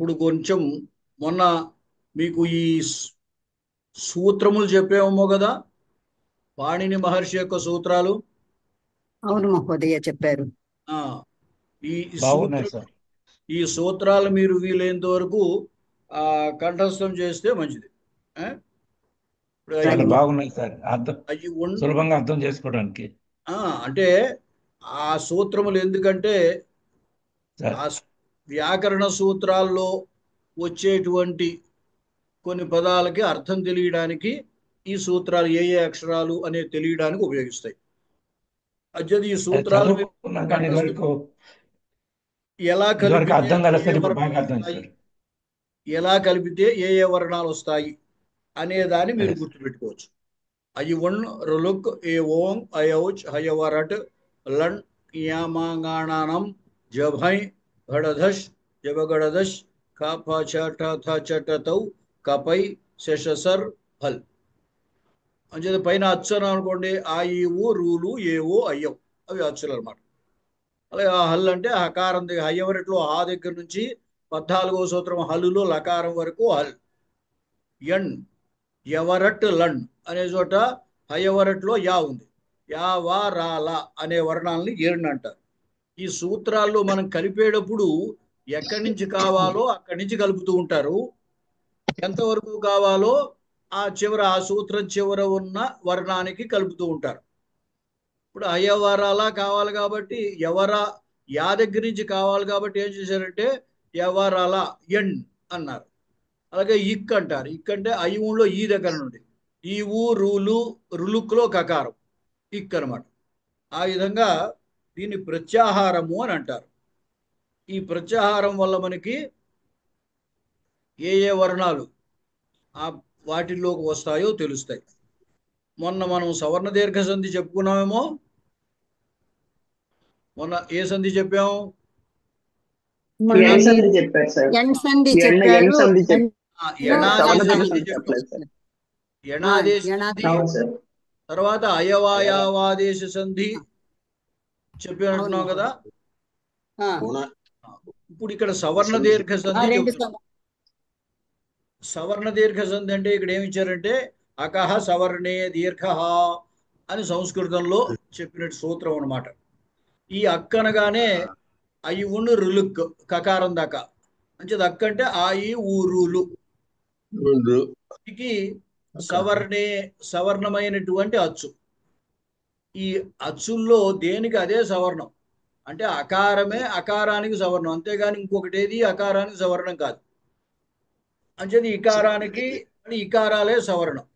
ఇప్పుడు కొంచెం మొన్న మీకు ఈ సూత్రములు చెప్పేమో కదా, పాణిని మహర్షి యొక్క సూత్రాలు. అవును మహోదయ చెప్పారు. ఈ బాగున్నాయి సార్. ఈ సూత్రాలు మీరు వీలైనంత వరకు కంఠస్థం చేస్తే మంచిది. చాలా బాగున్నాయి సార్, సులభంగా అర్థం చేసుకోవడానికి. అంటే ఆ సూత్రములు ఎందుకంటే ఆ వ్యాకరణ సూత్రాల్లో వచ్చేటువంటి కొన్ని పదాలకి అర్థం తెలియడానికి ఈ సూత్రాలు ఏ ఏ అక్షరాలు అనేది తెలియడానికి ఉపయోగిస్తాయి. అదే ఈ సూత్రాలు ఎలా కలిపితే ఏ ఏ వర్ణాలు వస్తాయి అనే దాన్ని మీరు గుర్తుపెట్టుకోవచ్చు. అయి వన్ రులుక్ ఏ ఓం అయౌచ్ హయవరట్ లన్ యామాంగాణానం జభై గడధష్ జబగడధష్ కప చట థ చటతౌ కపై శశసర్ హల్. అంచేది పైన అచ్చులు అనుకోండి, ఆ ఈవు రూలు ఏవో అయ్యవు, అవి అచ్చులు అనమాట. అలాగే ఆ హల్ అంటే హకారం దగ్గర హయ్యవరట్లో ఆ దగ్గర నుంచి 14వ సూత్రం హల్లులో లకారం వరకు హల్. ఎన్ ఎవరట్ లండ్ అనే చోట హయ్యవరట్లో యా ఉంది. యా వా రా లా అనే వర్ణాలని ఏర్న్ అంటారు. ఈ సూత్రాల్లో మనం కలిపేటప్పుడు ఎక్కడి నుంచి కావాలో అక్కడి నుంచి కలుపుతూ ఉంటారు. ఎంతవరకు కావాలో ఆ సూత్రం చివర ఉన్న వర్ణానికి కలుపుతూ ఉంటారు. ఇప్పుడు అయ్యవరాలా కావాలి కాబట్టి యా దగ్గర నుంచి కావాలి కాబట్టి ఏం చేశారంటే ఎవరాల ఎన్ అన్నారు. అలాగే ఇక్ అంటారు. ఇక్ అంటే అయ్యూలో ఈ దగ్గర నుండి ఈ ఊ రూలు రులుక్లో కకారం ఇక్ అనమాట. ఆ విధంగా దీన్ని ప్రత్యాహారము అని అంటారు. ఈ ప్రత్యాహారం వల్ల మనకి ఏ ఏ వర్ణాలు వాటిల్లోకి వస్తాయో తెలుస్తాయి. మొన్న మనం సవర్ణ దీర్ఘ సంధి చెప్పుకున్నామేమో. మొన్న ఏ సంధి చెప్పాము? తర్వాత అయవాయావాదేశ సంధి చెప్పినట్టున్నాం కదా. ఇప్పుడు ఇక్కడ సవర్ణ దీర్ఘ సంధి. సవర్ణ దీర్ఘ సంధి అంటే ఇక్కడ ఏమి ఇచ్చారంటే అకహ సవర్ణే దీర్ఘ అని సంస్కృతంలో చెప్పినట్టు సూత్రం అన్నమాట. ఈ అక్క అనగానే అయి ఉండు రులుక్ కకారం దాకా అంచేది అక్క అంటే ఆయి ఊరులు సవర్ణే సవర్ణమైనటువంటి అచ్చు. ఈ అచ్చుల్లో దేనికి అదే సవర్ణం అంటే అకారమే అకారానికి సవర్ణం, అంతేగాని ఇంకొకటి ఏది అకారానికి సవర్ణం కాదు. అంచేది ఇకారానికి ఇకారాలే సవర్ణం,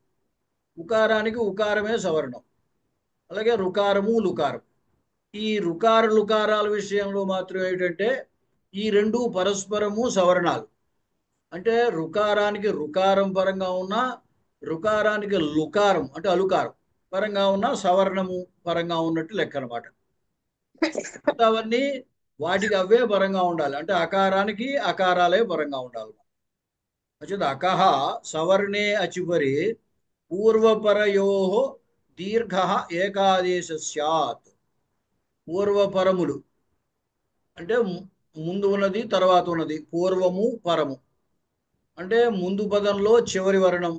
ఉకారానికి ఉకారమే సవర్ణం. అలాగే రుకారము లుకారం. ఈ రుకార లుకారాల విషయంలో మాత్రం ఏంటంటే ఈ రెండు పరస్పరము సవర్ణాలు. అంటే రుకారానికి రుకారం పరంగా ఉన్న రుకారానికి లుకారం అంటే అలుకారం పరంగా ఉన్న సవర్ణము పరంగా ఉన్నట్టు లెక్క అనమాట. అవన్నీ వాటికి అవే పరంగా ఉండాలి. అంటే అకారానికి అకారాలే పరంగా ఉండాలి. అచ్చేది అకహ సవర్ణే అచిపరి పూర్వపరయో దీర్ఘ ఏకాదేశ స్యాత్. పూర్వపరములు అంటే ముందు ఉన్నది తర్వాత ఉన్నది, పూర్వము పరము అంటే ముందు పదంలో చివరి వర్ణం,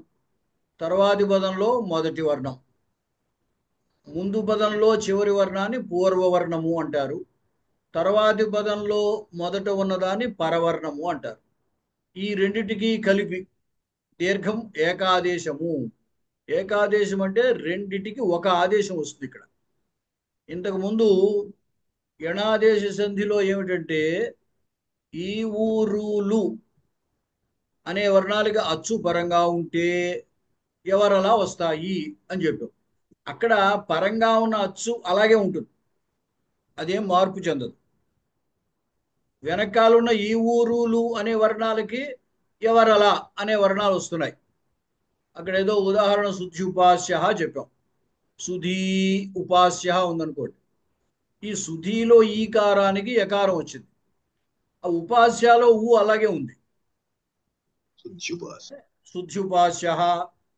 తర్వాతి పదంలో మొదటి వర్ణం. ముందు పదంలో చివరి వర్ణాన్ని పూర్వవర్ణము అంటారు, తర్వాతి పదంలో మొదట ఉన్నదాన్ని పరవర్ణము అంటారు. ఈ రెండిటికి కలిపి దీర్ఘం ఏకాదేశము. ఏకాదేశం అంటే రెండిటికి ఒక ఆదేశం వస్తుంది. ఇక్కడ ఇంతకుముందు యణాదేశ సంధిలో ఏమిటంటే ఈ ఊరులు అనే వర్ణాలుగా అచ్చు పరంగా ఉంటే ఎవరలా వస్తాయి అని చెప్పాం. అక్కడ పరంగా ఉన్న అచ్చు అలాగే ఉంటుంది, అదేం మార్పు చెందదు. వెనకాలన్న ఈ ఊరులు అనే వర్ణాలకి ఎవరలా అనే వర్ణాలు వస్తున్నాయి. అక్కడ ఏదో ఉదాహరణ శుద్ధి ఉపాస్య చెప్పాం, సుధీ ఉపాస్య ఉందనుకోండి. ఈ సుధీలో ఈకారానికి యకారం వచ్చింది, ఆ ఉపాస్యలో ఊ అలాగే ఉంది. శుద్ధ్యుపాస్య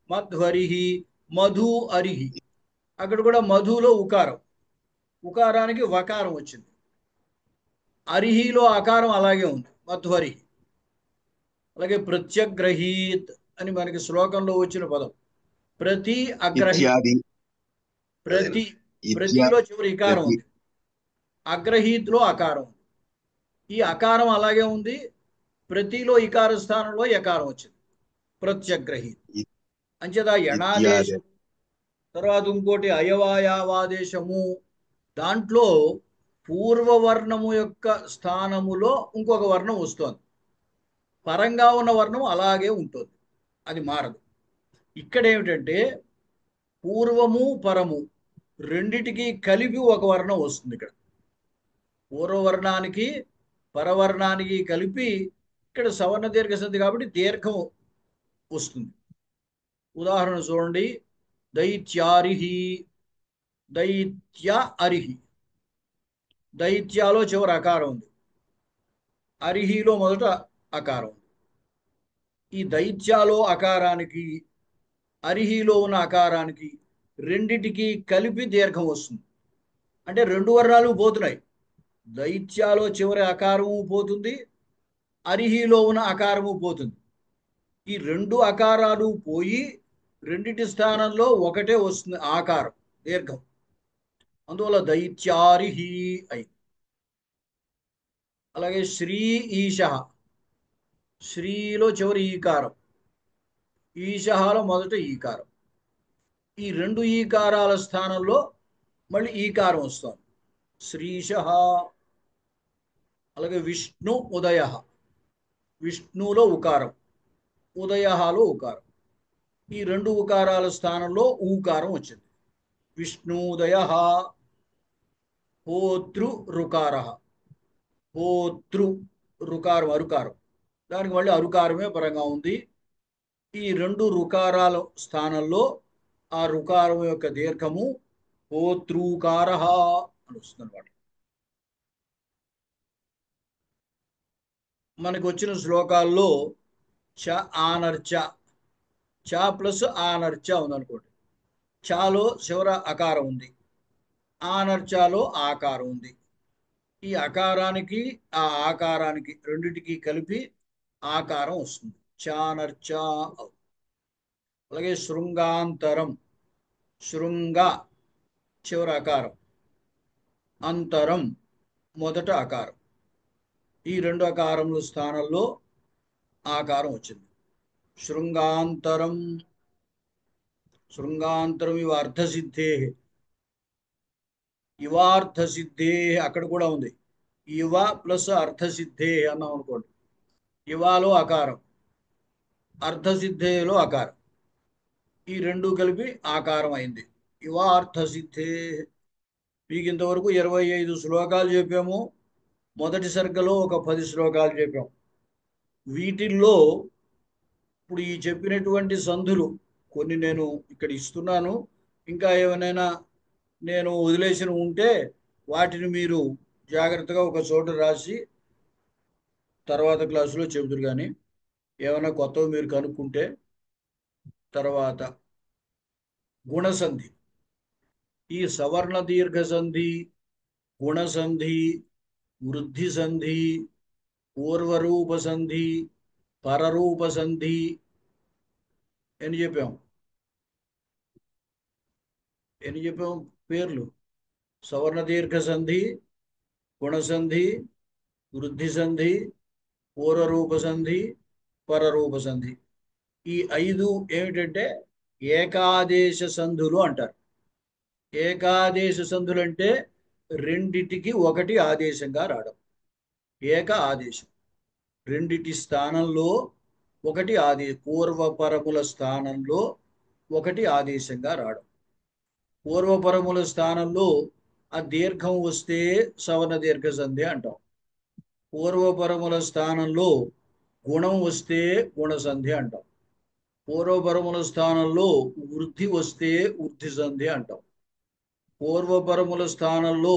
మధ్వరిహి మధు అరిహి, అక్కడ కూడా మధులో ఉకారం, ఉకారానికి వకారం వచ్చింది. అరిహిలో అకారం అలాగే ఉంది, మధ్వరిహి. అలాగే ప్రత్యగ్రహీత్ అని మనకి శ్లోకంలో వచ్చిన పదం. ప్రతి అగ్రహీత్, ఇత్యాది ప్రతి, ఇత్యా ప్రతిలో చివరి ఇకారం ప్రతి ఉంది, అగ్రహీత్లో అకారం ఉంది. ఈ అకారం అలాగే ఉంది, ప్రతిలో ఇకార స్థానంలో యకారం వచ్చింది, ప్రత్యగ్రహీత్. అంచేత ఇత్యాది యణాదేశం, తర్వాత ఇంకోటి అయవాయావాదేశము, దాంట్లో పూర్వవర్ణము యొక్క స్థానములో ఇంకొక వర్ణం వస్తుంది, పరంగా ఉన్న వర్ణం అలాగే ఉంటుంది, అది మారదు. ఇక్కడ ఏమిటంటే పూర్వము పరము రెండిటికి కలిపి ఒక వర్ణం వస్తుంది. ఇక్కడ పూర్వవర్ణానికి పరవర్ణానికి కలిపి ఇక్కడ సవర్ణ దీర్ఘ సంధి కాబట్టి దీర్ఘం వస్తుంది. ఉదాహరణ చూడండి, దైత్యారిహి, దైత్య అరిహి. దైత్యాలో చివరి అకారం ఉంది, అరిహిలో మొదట అకారం ఉంది. ఈ దైత్యాలో అకారానికి అరిహిలో ఉన్న అకారానికి రెండిటికి కలిపి దీర్ఘం వస్తుంది. అంటే రెండు వర్ణాలు పోతున్నాయి, దైత్యాలో చివరి అకారము పోతుంది, అరిహిలో ఉన్న అకారము పోతుంది. ఈ రెండు అకారాలు పోయి రెండిటి స్థానంలో ఒకటే వస్తుంది ఆకారం, దీర్ఘం. అందువల్ల దైత్యారిహి అయింది. అలాగే శ్రీ ఈశ, శ్రీలో చివరి ఈకారం, ఈశలో మొదట ఈకారం. ఈ రెండు ఈకారాల స్థానంలో మళ్ళీ ఈకారం వస్తుంది, శ్రీశ. అలాగే విష్ణు ఉదయ, విష్ణులో ఉకారం, ఉదయలో ఉకారం. ఈ రెండు ఉకారాల స్థానంలో ఊకారం వచ్చింది, విష్ణుదయ. హోతృ రుకార, హోతృ రుకారం అరుకారం, దానికి మళ్ళీ అరుకారమే పరంగా ఉంది. ఈ రెండు రుకారాల స్థానంలో ఆ రుకారం యొక్క దీర్ఘము హోతృకార అని వస్తుంది అన్నమాట. మనకు వచ్చిన శ్లోకాల్లో చ ఆనర్చ, చ ప్లస్ ఆనర్చ ఉందనుకోండి. చాలో చివర అకారం ఉంది, ఆనర్చలో ఆకారం ఉంది. ఈ అకారానికి ఆ ఆకారానికి రెండిటికి కలిపి ఆకారం వస్తుంది, చానర్చ. అలాగే శృంగాంతరం, శృంగ చివరి అకారం, అంతరం మొదట అకారం. ఈ రెండు అకారముల స్థానంలో ఆకారం వచ్చింది, శృంగాంతరం. శృంగాంతరం ఇవ అర్థసిద్ధే, ఇవార్థసిద్ధే అక్కడ కూడా ఉంది, ఇవ ప్లస్ అర్థసిద్ధే అన్నాం అనుకోండి. ఇవాలో అకారం, అర్థసిద్ధేలో అకారం, ఈ రెండు కలిపి ఆకారం అయింది, ఇవార్థసిద్ధే. మీకు ఇంతవరకు 25 శ్లోకాలు చెప్పాము, మొదటి సర్గలో ఒక 10 శ్లోకాలు చెప్పాము. వీటిల్లో ఇప్పుడు ఈ చెప్పినటువంటి సంధులు కొన్ని నేను ఇక్కడ ఇస్తున్నాను, ఇంకా ఏమైనా నేను వదిలేసిన ఉంటే వాటిని మీరు జాగ్రత్తగా ఒక చోట రాసి తర్వాత క్లాసులో చెబుతారు. కానీ ఏమైనా కొత్తవి మీరు కనుక్కుంటే తర్వాత గుణసంధి, ఈ సవర్ణ దీర్ఘ సంధి, గుణసంధి, వృద్ధి సంధి, పూర్వరూప సంధి, పరరూప సంధి అని చెప్పాం. పేర్లు సవర్ణ దీర్ఘ సంధి, గుణసంధి, వృద్ధి సంధి, పూర్వరూప సంధి, పరరూప సంధి. ఈ 5 ఏమిటంటే ఏకాదేశ సంధులు అంటారు. ఏకాదేశ సంధులు అంటే రెండిటికి ఒకటి ఆదేశంగా రావడం, ఏక ఆదేశం. రెండిటి స్థానంలో ఒకటి పూర్వపరముల స్థానంలో ఒకటి ఆదేశంగా రావడం. పూర్వపరముల స్థానంలో ఆ దీర్ఘం వస్తే సవర్ణ దీర్ఘ సంధి అంటాం. పూర్వపరముల స్థానంలో గుణం వస్తే గుణసంధి అంటాం. పూర్వపరముల స్థానంలో వృద్ధి వస్తే వృద్ధి సంధి అంటాం. పూర్వపరముల స్థానంలో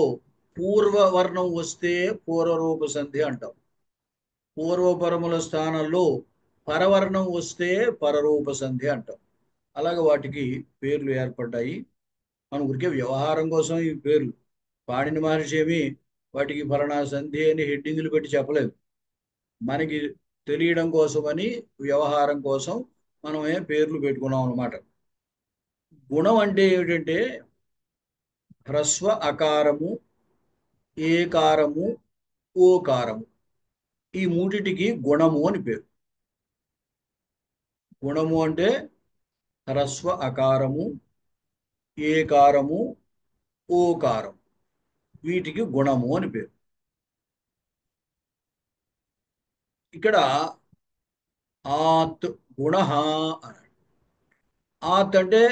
పూర్వవర్ణం వస్తే పూర్వరూప సంధి అంటాం. పూర్వపరముల స్థానంలో పరవర్ణం వస్తే పరరూప సంధి అంటాం. అలాగే వాటికి పేర్లు ఏర్పడ్డాయి. మన ఊరికే వ్యవహారం కోసం ఈ పేర్లు, పాణిని మహర్షి ఏమి వాటికి ఫలానా సంధి అని హెడ్డింగులు పెట్టి చెప్పలేదు. మనకి తెలియడం కోసమని వ్యవహారం కోసం మనం పేర్లు పెట్టుకున్నాం అనమాట. గుణం అంటే ఏమిటంటే హ్రస్వ అకారము, ఏకారము, ఓకారము, ఈ మూటిటికి గుణము అని పేరు. గుణము అంటే హ్రస్వ అకారము, ఏకారము, ఓకారం, వీటికి గుణము అని పేరు. ఇక్కడ ఆత్ గుణ అన్నాడు. ఆత్ అంటే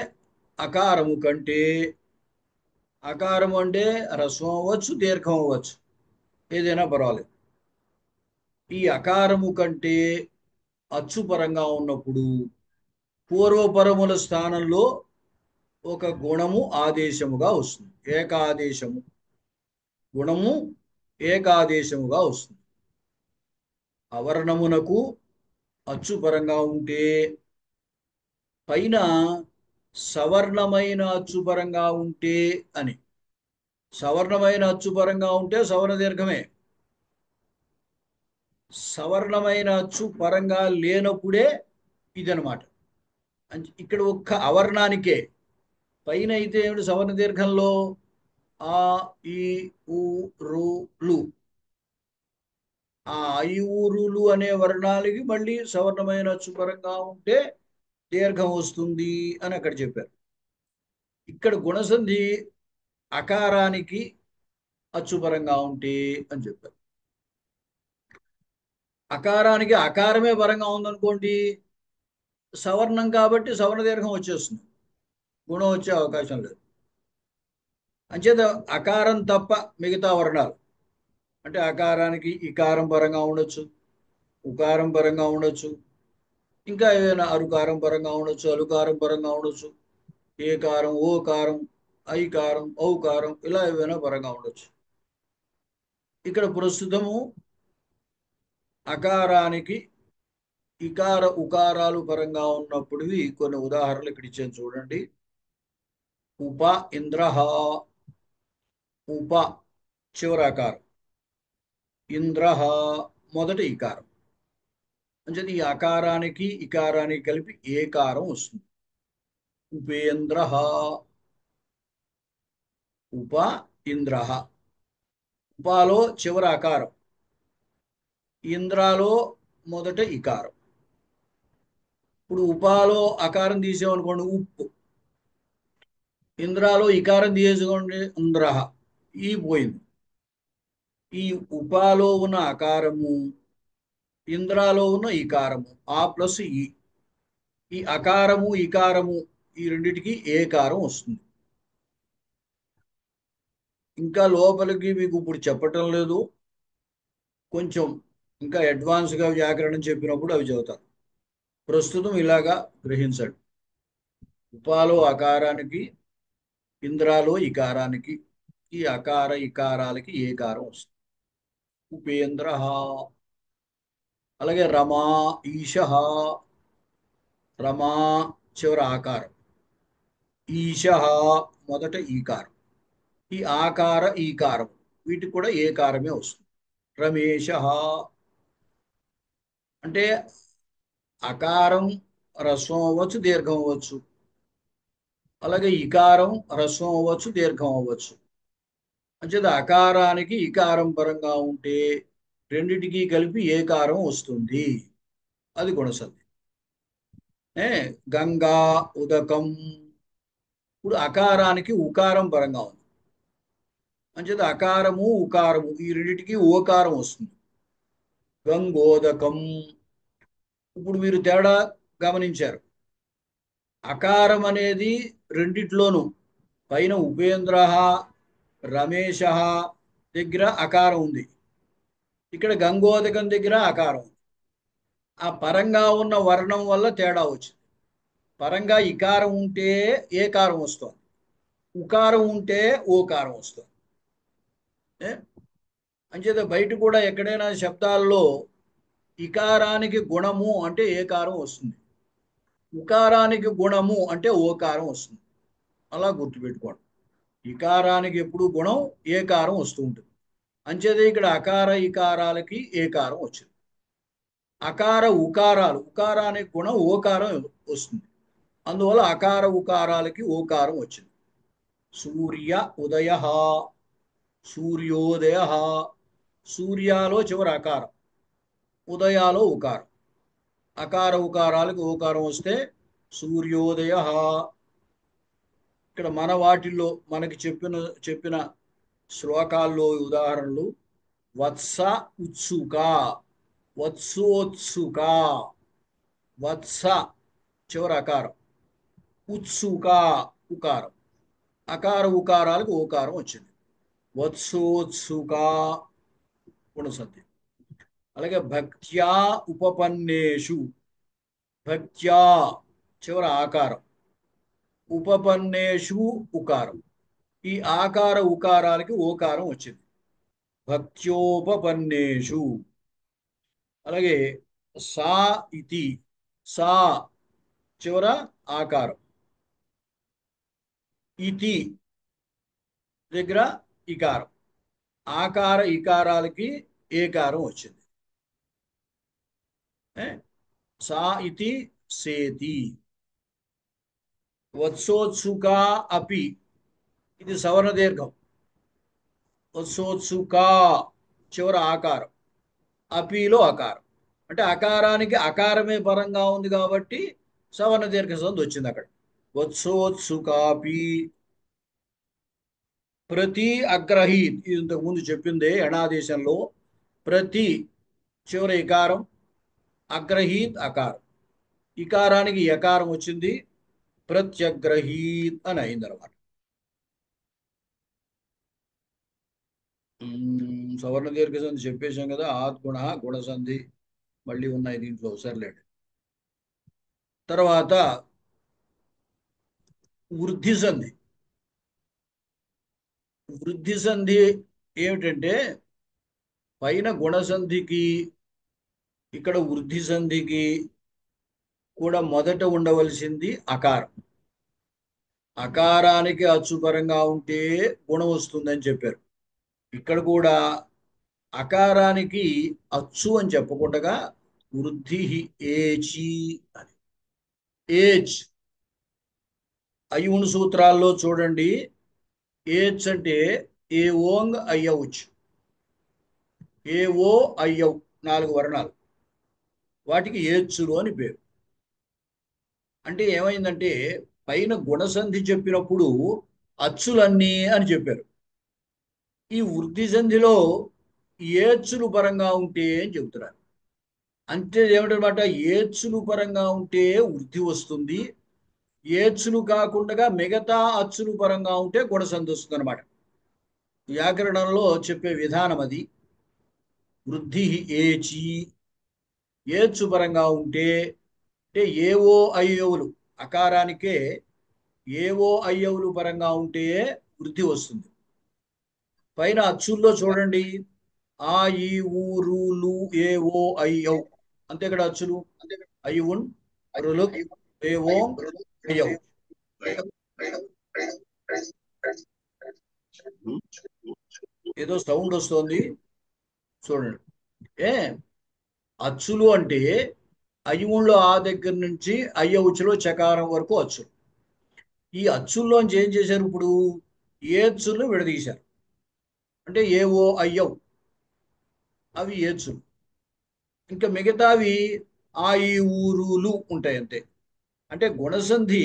అకారము కంటే, అకారము అంటే హ్రస్వం అవ్వచ్చు, దీర్ఘం అవ్వచ్చు, ఏదైనా పర్వాలేదు. ఈ అకారము కంటే అచ్చుపరంగా ఉన్నప్పుడు పూర్వపరముల స్థానంలో ఒక గుణము ఆదేశముగా వస్తుంది. ఏకాదేశము, గుణము ఏకాదేశముగా వస్తుంది. అవర్ణమునకు అచ్చుపరంగా ఉంటే పైన సవర్ణమైన అచ్చుపరంగా ఉంటే అని. సవర్ణమైన అచ్చుపరంగా ఉంటే సవర్ణ దీర్ఘమే. సవర్ణమైన అచ్చు పరంగా లేనప్పుడే ఇదనమాట. ఇక్కడ ఒక్క అవర్ణానికే. పైన అయితే ఏమిటి సవర్ణ దీర్ఘంలో ఆ, ఈ, ఊ, రు, లు. ఆ ఐ, ఊరులు అనే వర్ణాలకి మళ్ళీ సవర్ణమైన అచ్చుపరంగా ఉంటే దీర్ఘం వస్తుంది అని అక్కడ చెప్పారు. ఇక్కడ గుణసంధి అకారానికి అచ్చుపరంగా ఉంటే అని చెప్పారు. అకారానికి అకారమే పరంగా ఉందనుకోండి, సవర్ణం కాబట్టి సవర్ణ దీర్ఘం వచ్చేస్తుంది, గుణం వచ్చే అవకాశం లేదు. అంచేత అకారం తప్ప మిగతా వర్ణాలు అంటే అకారానికి ఇకారం పరంగా ఉండొచ్చు, ఉకారం పరంగా ఉండొచ్చు, ఇంకా ఏదైనా అరుకారం పరంగా ఉండొచ్చు, అలుకారం పరంగా ఉండొచ్చు, ఏకారం, ఓకారం, ఐకారం, ఔకారం, ఇలా ఏవైనా పరంగా ఉండొచ్చు. ఇక్కడ ప్రస్తుతము అకారానికి ఇకార ఉకారాలు పరంగా ఉన్నప్పుడువి కొన్ని ఉదాహరణలు ఇక్కడ ఇచ్చాను చూడండి. ఉప ఇంద్రహ, ఉప చివరి అకారం, ఇంద్రహ మొదటి ఇకారం. అంటే ఈ అకారానికి ఇకారానికి కలిపి ఏకారం వస్తుంది. ఉపేంద్రహ, ఉప ఇంద్రహ. ఉపాలో చివరి అకారం, ఇంద్రాలో మొదట ఇకారం. ఇప్పుడు ఉపాలో అకారం తీసేమనుకోండి ఉప్పు, ఇంద్రాలో ఇకారం తీసేసుకోండి ఇంద్రహ, ఈ పోయింది. ఈ ఉపాలో ఉన్న అకారము, ఇంద్రాలో ఉన్న ఇకారము, ఆ ప్లస్ ఈ అకారము ఇకారము ఈ రెండిటికి ఏకారం వస్తుంది. ఇంకా లోపలికి మీకు ఇప్పుడు చెప్పటం లేదు, కొంచెం ఇంకా అడ్వాన్స్గా వ్యాకరణం చెప్పినప్పుడు అవి చదువుతారు. ప్రస్తుతం ఇలాగా గ్రహించండి. ఉపాలో అకారానికి, ఇంద్రాలో ఇకారానికి, ఈ అకార ఇకారాలకి ఏకారం వస్తుంది. ఉపేంద్ర. అలాగే రమా, ఈశ, రమా చివరి ఆకారం, ఈశ మొదట ఈకారం. ఈ ఆకార ఈకారం వీటికి కూడా ఏకారమే వస్తుంది. రమేశ అంటే అకారం హ్రస్వం అవ్వచ్చు, దీర్ఘం అవ్వచ్చు. అలాగే ఇకారం హ్రస్వం అవ్వచ్చు, దీర్ఘం అవ్వచ్చు. అంచేత అకారానికి ఇకారం పరంగా ఉంటే రెండిటికి కలిపి ఏకారం వస్తుంది, అది గుణసంధి. గంగా, ఉదకం. ఇప్పుడు అకారానికి ఉకారం పరంగా ఉంది, అంచేత అకారము ఉకారము ఈ రెండిటికి ఓకారం వస్తుంది. గంగోదకం. ఇప్పుడు మీరు తేడా గమనించారు. అకారం అనేది రెండిట్లోనూ పైన ఉపేంద్ర, రమేశ దగ్గర అకారం ఉంది, ఇక్కడ గంగోదకం దగ్గర అకారం ఉంది. ఆ పరంగా ఉన్న వర్ణం వల్ల తేడా వచ్చింది. పరంగా ఇకారం ఉంటే ఏకారం వస్తుంది, ఉకారం ఉంటే ఓకారం వస్తుంది. అంచేత బయట కూడా ఎక్కడైనా శబ్దాల్లో ఇకారానికి గుణము అంటే ఏకారం వస్తుంది, ఉకారానికి గుణము అంటే ఓకారం వస్తుంది. అలా గుర్తుపెట్టుకోండి. ఇకారానికి ఎప్పుడు గుణం ఏకారం వస్తూ ఉంటుంది. అంచేత ఇక్కడ అకార ఇకారాలకి ఏకారం వచ్చింది. అకార ఉకారాలు, ఉకారానికి గుణం ఓకారం వస్తుంది, అందువల్ల అకార ఉకారాలకి ఓకారం వచ్చింది. సూర్య ఉదయ, సూర్యోదయ, సూర్యాలో చివరి అకారం, ఉదయాలో ఉకారం. అకార ఉకారాలకు ఓకారం వస్తే సూర్యోదయ. ఇక్కడ మన వాటిల్లో మనకి చెప్పిన శ్లోకాల్లో ఉదాహరణలు వత్స ఉత్సుక, వత్సోత్సుక, వత్స చివరి అకారం, ఉత్సుక ఉకారం. అకార ఉకారాలకు ఓకారం వచ్చింది. వత్సోత్సుక గుణసంధి. అలాగే భక్త్యా ఉపపన్నేషు, భక్త్యా చివరి ఆకారం, ఉపపన్నేషు ఉకారం. ఈ ఆకార ఉకారాలకి ఓకారం వచ్చింది. భక్త్యోపపన్నేషు. అలాగే సా ఇతి, సా చివర ఆకారం, ఇతి దగ్గర ఇకారం. ఆకార ఇకారాలకి ఏకారం వచ్చింది. సా ఇతి సేతి. వత్సోత్సుక అపి, ఇది సవర్ణ దీర్ఘం. వత్సోత్సుక చివర ఆకారం, అపిలో అకారం. అంటే అకారానికి అకారమే పరంగా ఉంది కాబట్టి సవర్ణ దీర్ఘ సంధి వచ్చింది అక్కడ. వత్సోత్సుకాపి. ప్రతి అగ్రహీత్, ఇది ఇంతకు ముందు చెప్పిందే ఎణాదేశంలో. ప్రతి చివరి ఇకారం, అగ్రహీత్ అకారం. ఇకారానికి యకారం వచ్చింది, ప్రత్యగ్రహీత్ అని అయిందనమాట. సవర్ణ దీర్ఘ సంధి చెప్పేశాం కదా. ఆద్గుణ, గుణసంధి మళ్ళీ ఉన్నాయి దీంట్లో, సర్లేండి. తర్వాత వృద్ధి సంధి. వృద్ధి సంధి ఏమిటంటే పైన గుణసంధికి ఇక్కడ వృద్ధి సంధికి కూడా మొదట ఉండవలసింది అకారం. అకారానికి అచ్చుపరంగా ఉంటే గుణం వస్తుందని చెప్పారు. ఇక్కడ కూడా అకారానికి అచ్చు అని చెప్పకుండా వృద్ధి ఏచి అని. ఏజ్ అయ్యుణ్ సూత్రాల్లో చూడండి, ఏచ్ అంటే ఏ ఓంగ్ అయ్యవచ్చు, ఏ ఓ అయ్యవ్ 4 వర్ణాలు, వాటికి ఏచ్చులు అని పేరు. అంటే ఏమైందంటే పైన గుణసంధి చెప్పినప్పుడు అచ్చులన్నీ అని చెప్పారు. ఈ వృద్ధి సంధిలో ఏచ్చులు పరంగా ఉంటే అని చెబుతున్నారు. అంటే ఏమిటనమాట, ఏచ్చులు పరంగా ఉంటే వృద్ధి వస్తుంది, ఏచ్చులు కాకుండా మిగతా అచ్చులు పరంగా ఉంటే గుణసంధి వస్తుంది అనమాట. వ్యాకరణంలో చెప్పే విధానం అది. వృద్ధి ఏచి, ఏచ్చు పరంగా ఉంటే, అంటే ఏవో అయ్యవులు, అకారానికే ఏవో అయ్యవులు పరంగా ఉంటే వృద్ధి వస్తుంది. పైన అచ్చుల్లో చూడండి, ఆ ఈ ఊరులు ఏవో అయ్యవ్, అంతే ఇక్కడ అచ్చులు. అయ్యున్ రులు ఏవో అయ్యవ్. ఏదో సౌండ్ వస్తుంది చూడండి. అచ్చులు అంటే అయ్యుల్లో ఆ దగ్గర నుంచి అయ్యవుచులో చకారం వరకు అచ్చులు. ఈ అచ్చుల్లోంచి ఏం చేశారు, ఇప్పుడు ఏచ్చులు విడదీశారు. అంటే ఏవో అయ్యవ్ అవి ఏచ్చులు, ఇంకా మిగతావి ఆ ఈ ఊరులు ఉంటాయి అంతే. అంటే గుణసంధి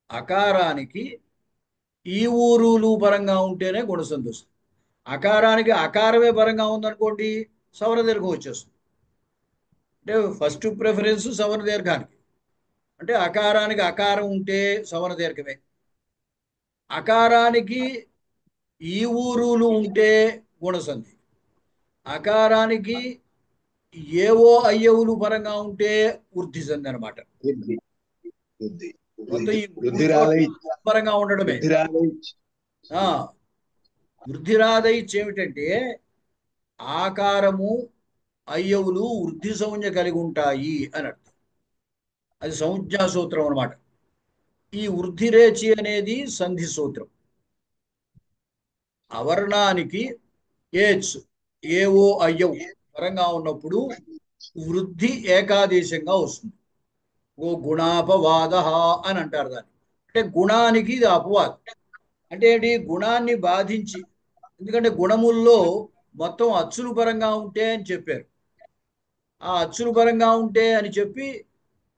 అకారానికి ఈ ఊరులు పరంగా ఉంటేనే గుణసంధి వస్తుంది. అకారానికి అకారమే పరంగా ఉందనుకోండి సవర్ణ దీర్ఘం వచ్చేస్తుంది. అంటే ఫస్ట్ ప్రిఫరెన్స్ సవర్ణ దీర్ఘానికి. అంటే అకారానికి అకారం ఉంటే సవర్ణ దీర్ఘమే, అకారానికి ఈ ఊరులు ఉంటే గుణసంధి, అకారానికి ఏవో అయ్యవులు పరంగా ఉంటే వృద్ధి సంధి అనమాట. మొత్తం ఈ పరంగా ఉండడమే. వృద్ధిరాదైచ్ ఏమిటంటే ఆకారము అయ్యవులు వృద్ధి సంజ్ఞ కలిగి ఉంటాయి అని అర్థం. అది సంజ్ఞా సూత్రం అనమాట. ఈ వృద్ధిరేచి అనేది సంధి సూత్రం. అవర్ణానికి ఏచ్ ఏవో అయ్యవ్ పరంగా ఉన్నప్పుడు వృద్ధి ఏకాదేశంగా వస్తుంది. ఓ గుణాపవాద అని అంటారు దాన్ని. అంటే గుణానికి ఇది అపవాదం. అంటే ఏంటి? గుణాన్ని బాధించి, ఎందుకంటే గుణముల్లో మొత్తం అచ్చులు పరంగా ఉంటే అని చెప్పారు. ఆ అచ్చులు పరంగా ఉంటే అని చెప్పి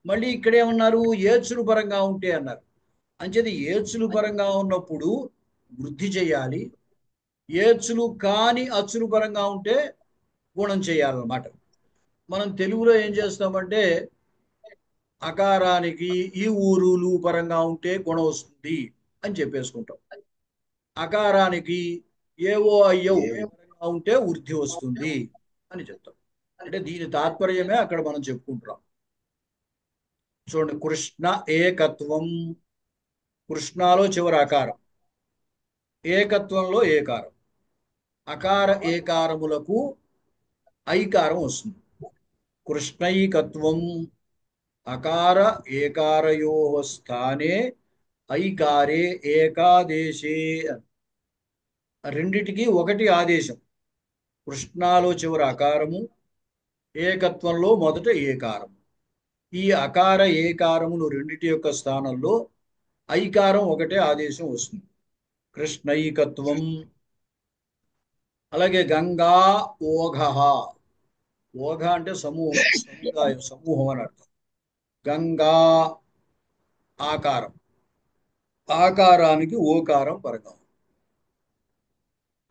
మళ్ళీ ఇక్కడేమన్నారు? ఏడ్చులు పరంగా ఉంటే అన్నారు. అంచేది ఏడ్చులు పరంగా ఉన్నప్పుడు వృద్ధి చేయాలి, ఏడ్చులు కాని అచ్చులు పరంగా ఉంటే గుణం చేయాలన్నమాట. మనం తెలుగులో ఏం చేస్తామంటే అకారానికి ఈ ఊరులు పరంగా ఉంటే గుణం వస్తుంది అని చెప్పేసుకుంటాం. అకారానికి ఏవో అయ్యో పరంగా ఉంటే వృద్ధి వస్తుంది అని చెప్తాం. అంటే దీని తాత్పర్యమే అక్కడ మనం చెప్పుకుంటున్నాం. చూడండి, కృష్ణ ఏకత్వం, కృష్ణలో చివరి అకారం, ఏకత్వంలో ఏకారం, అకార ఏకారములకు ఐకారం వస్తుంది. కృష్ణైకత్వం అకార ఏకారయో స్థానే ఐకారే ఏకాదేశే. రెండిటికి ఒకటి ఆదేశం. కృష్ణలో చివరి అకారము, ఏకత్వంలో మొదట ఏకారం. ఈ అకార ఏకారములు రెండిటి యొక్క స్థానంలో ఐకారం ఒకటే ఆదేశం వస్తుంది. కృష్ణైకత్వం. అలాగే గంగా ఓఘ, ఓఘ అంటే సమూహం, సముదాయం, సమూహం అని అర్థం. గంగా ఆకారం, ఆకారానికి ఓకారం పరంగా.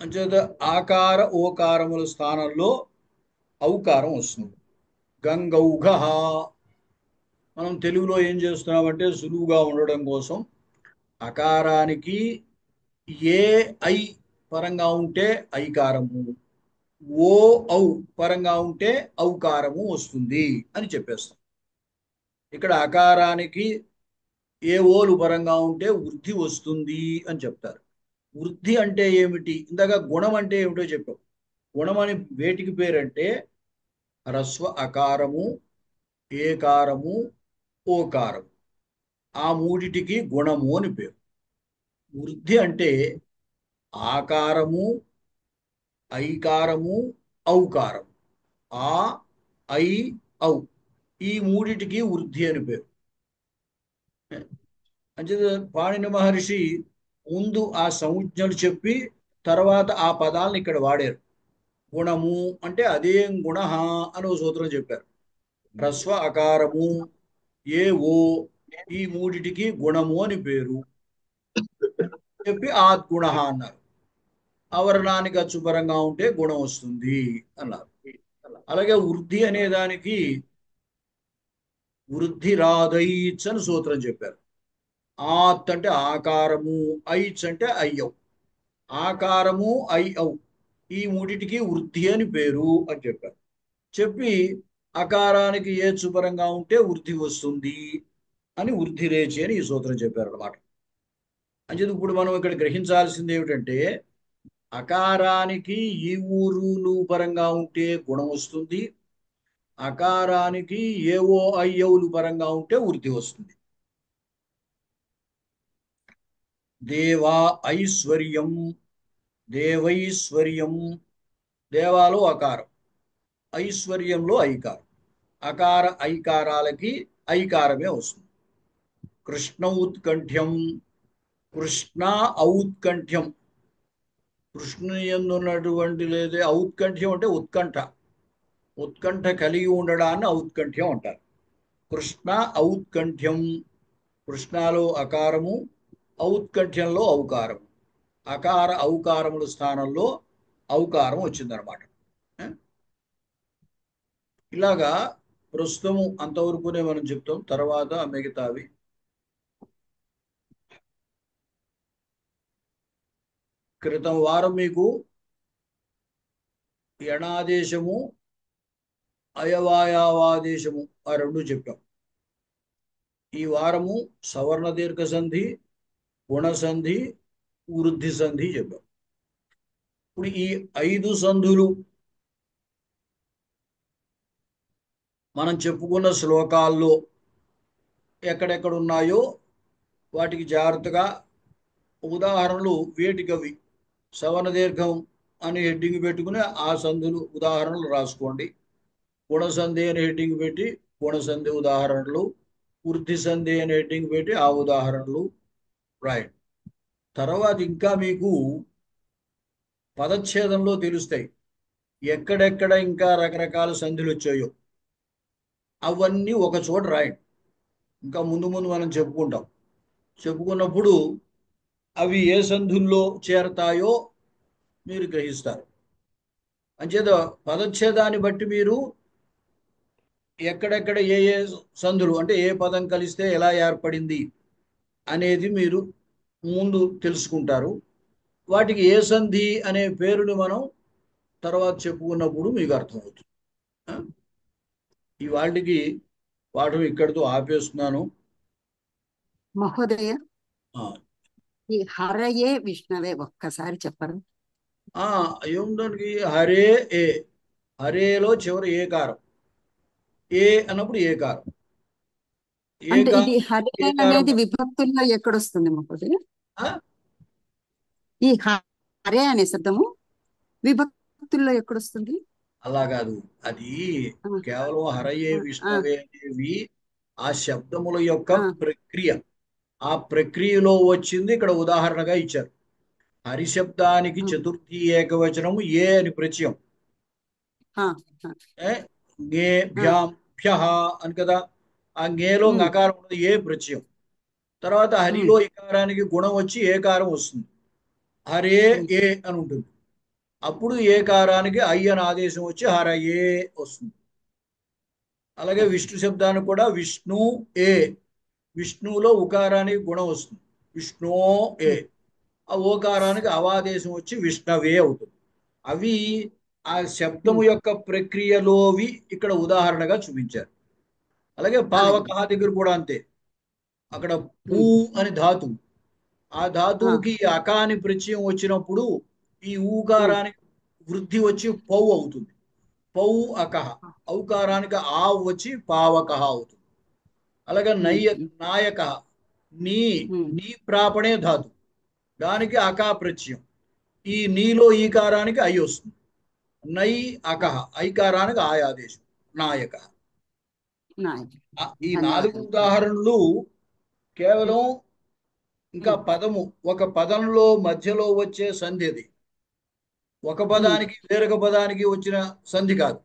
అంచేత ఆకార ఓకారముల స్థానంలో ఔకారం వస్తుంది. గంగౌఘ. మనం తెలుగులో ఏం చేస్తున్నామంటే సులువుగా ఉండడం కోసం అకారానికి ఏ ఐ పరంగా ఉంటే ఐకారము, ఓ ఔ పరంగా ఉంటే ఔకారము వస్తుంది అని చెప్పేస్తాం. ఇక్కడ అకారానికి ఏ ఓలు పరంగా ఉంటే వృద్ధి వస్తుంది అని చెప్తారు. వృద్ధి అంటే ఏమిటి? ఇందాక గుణం అంటే ఏమిటో చెప్పాం. గుణం అని వేటికి పేరంటే హ్రస్వ అకారము, ఏకారము, ఓకారం, ఆ మూడిటికి గుణము అని పేరు. వృద్ధి అంటే ఆకారము, ఐకారము, ఔకారం, ఆ ఐ ఔ, ఈ మూడిటికి వృద్ధి అని పేరు. అంటే పాణిని మహర్షి ముందు ఆ సంజ్ఞలు చెప్పి తర్వాత ఆ పదాలను ఇక్కడ వాడారు. గుణము అంటే అదేం గుణ అని ఒక సూత్రం చెప్పారు. హ్రస్వ అకారము, ఏ ఓ, ఈ మూడిటికి గుణము అని పేరు చెప్పి ఆద్గుణ అన్నారు. ఆవరణానికి అచ్చుపరంగా ఉంటే గుణం వస్తుంది అన్నారు. అలాగే వృద్ధి అనే దానికి వృద్ధి రాదైచ్ అని సూత్రం చెప్పారు. ఆత్ అంటే ఆకారము, ఐచ్ అంటే అయ్యౌ, ఆకారము ఐ ఔ, ఈ మూడిటికి వృద్ధి అని పేరు అని చెప్పారు. చెప్పి అకారానికి ఏ చుపరంగా ఉంటే వృద్ధి వస్తుంది అని వృద్ధి రేచి అని ఈ సూత్రం చెప్పారు అన్నమాట. అంటే ఇప్పుడు మనం ఇక్కడ గ్రహించాల్సింది ఏమిటంటే అకారానికి ఈ ఊరులు పరంగా ఉంటే గుణం వస్తుంది, అకారానికి ఏవో అయ్యవులు పరంగా ఉంటే వృద్ధి వస్తుంది. దేవా ఐశ్వర్యం, దేవైశ్వర్యం, దేవాలో అకారం, ఐశ్వర్యంలో ఐకారం, అకార ఐకారాలకి ఐకారమే వస్తుంది. కృష్ణ ఉత్కంఠ్యం, కృష్ణ ఔత్కంఠ్యం, కృష్ణుని యందు ఉన్నటువంటి లేదే ఔత్కంఠ్యం అంటే ఉత్కంఠ, ఉత్కంఠ కలిగి ఉండడాన్ని ఔత్కంఠ్యం అంటారు. కృష్ణ ఔత్కంఠ్యం, కృష్ణలో అకారము, ఔత్కంఠ్యంలో ఔకారము, అకార ఔకారముల స్థానంలో ఔకారం వచ్చిందనమాట. ఇలాగా ప్రస్తుతము అంతవరకునే మనం చెప్తాం. తర్వాత మిగతావి క్రితం వారం మీకు యణాదేశము, అయవాయావాదేశము ఆ రెండు చెప్పాం. ఈ వారము సవర్ణ దీర్ఘ సంధి, గుణసంధి, వృద్ధి సంధి చెప్పాం. ఇప్పుడు ఈ 5 సంధులు మనం చెప్పుకున్న శ్లోకాల్లో ఎక్కడెక్కడ ఉన్నాయో వాటికి జాగ్రత్తగా ఉదాహరణలు వేటికవి సవర్ణ దీర్ఘం అని హెడ్డింగ్ పెట్టుకుని ఆ సంధులు ఉదాహరణలు రాసుకోండి. గుణసంధి అని హెడ్డింగ్ పెట్టి గుణసంధి ఉదాహరణలు, వృద్ధి సంధి అని హెడ్డింగ్ పెట్టి ఆ ఉదాహరణలు రాయండి. తర్వాత ఇంకా మీకు పదచ్ఛేదంలో తెలుస్తాయి ఎక్కడెక్కడ ఇంకా రకరకాల సంధులు వచ్చాయో అవన్నీ ఒక చోట రాయండి. ఇంకా ముందు ముందు మనం చెప్పుకుంటాం. చెప్పుకున్నప్పుడు అవి ఏ సంధుల్లో చేరతాయో మీరు గ్రహిస్తారు. అంచేత పదచ్ఛేదాన్ని బట్టి మీరు ఎక్కడెక్కడ ఏ ఏ సంధులు అంటే ఏ పదం కలిస్తే ఎలా ఏర్పడింది అనేది మీరు ముందు తెలుసుకుంటారు. వాటికి ఏ సంధి అనే పేరుని మనం తర్వాత చెప్పుకున్నప్పుడు మీకు అర్థమవుతుంది. ఇవాళకి పాఠం ఇక్కడితో ఆపేస్తున్నాను. మహోదయ, ఈ హరయే విష్ణవే ఒక్కసారి చెప్పరు? ఏముందానికి హరే ఏ, హరేలో చివరి ఏకారం, ఏ అన్నప్పుడు ఏకారం. అంటే ఇది హరే అనేది విభక్తుల్లో ఎక్కడొస్తుంది మహోదయ? ఈ హరే అనే శబ్దము విభక్తుల్లో ఎక్కడొస్తుంది? అలా కాదు, అది కేవలం హరయే విష్ణవే అనేవి ఆ శబ్దముల యొక్క ప్రక్రియ. ఆ ప్రక్రియలో వచ్చింది ఇక్కడ ఉదాహరణగా ఇచ్చారు. హరి శబ్దానికి చతుర్థి ఏకవచనము ఏ అని ప్రత్యయం, గే భ్యాం భ్యః అని కదా. ఆ గేలో నకారం ఉన్నది ఏ ప్రత్యయం. తర్వాత హరిలో ఇకారానికి గుణం వచ్చి ఏకారం వస్తుంది, హరే ఏ అని ఉంటుంది. అప్పుడు ఏకారానికి ఐ అని ఆదేశం వచ్చి హరయే వస్తుంది. అలాగే విష్ణు శబ్దానికి కూడా విష్ణు ఏ, విష్ణువులో ఉకారానికి గుణం వస్తుంది, విష్ణు ఏ. ఆ ఓకారానికి అవాదేశం వచ్చి విష్ణవే అవుతుంది. అవి ఆ శబ్దము యొక్క ప్రక్రియలోవి ఇక్కడ ఉదాహరణగా చూపించారు. అలాగే పావకహ దగ్గర కూడా అంతే. అక్కడ పూ అని ధాతువు, ఆ ధాతువుకి అకాని ప్రత్యయం వచ్చినప్పుడు ఈ ఊకారానికి వృద్ధి వచ్చి పౌ అవుతుంది, పౌ అకహ. ఔకారానికి ఆ వచ్చి పావకహ అవుతుంది. అలాగే నాయక, నీ నీ ప్రాపణే ధాతు, దానికి అకా ప్రత్యయం. ఈ నీలో ఈకారానికి ఐ వస్తుంది, నై అకహ. ఐకారానికి ఆయాదేశం నాయక. ఈ 4 ఉదాహరణలు కేవలం ఇంకా పదము ఒక పదంలో మధ్యలో వచ్చే సంధి. అది ఒక పదానికి వేరొక పదానికి వచ్చిన సంధి కాదు.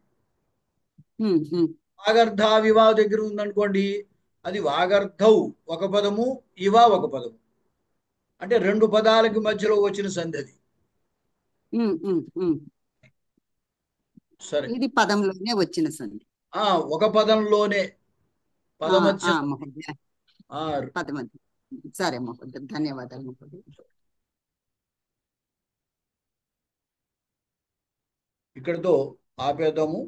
వాగర్ధ వివా దగ్గర ఉందనుకోండి, అది వాగర్ధౌ ఒక పదము, ఇవా ఒక పదము, అంటే 2 పదాలకి మధ్యలో వచ్చిన సంధి అది. సరే, ఇది పదంలోనే వచ్చిన సంధి. ఒక పదంలోనే పదమధ్య. పదమధ్య. సరే మహోదయ, ధన్యవాదాలు మహోదయ. ఇక్కడితో ఆపేద్దాము.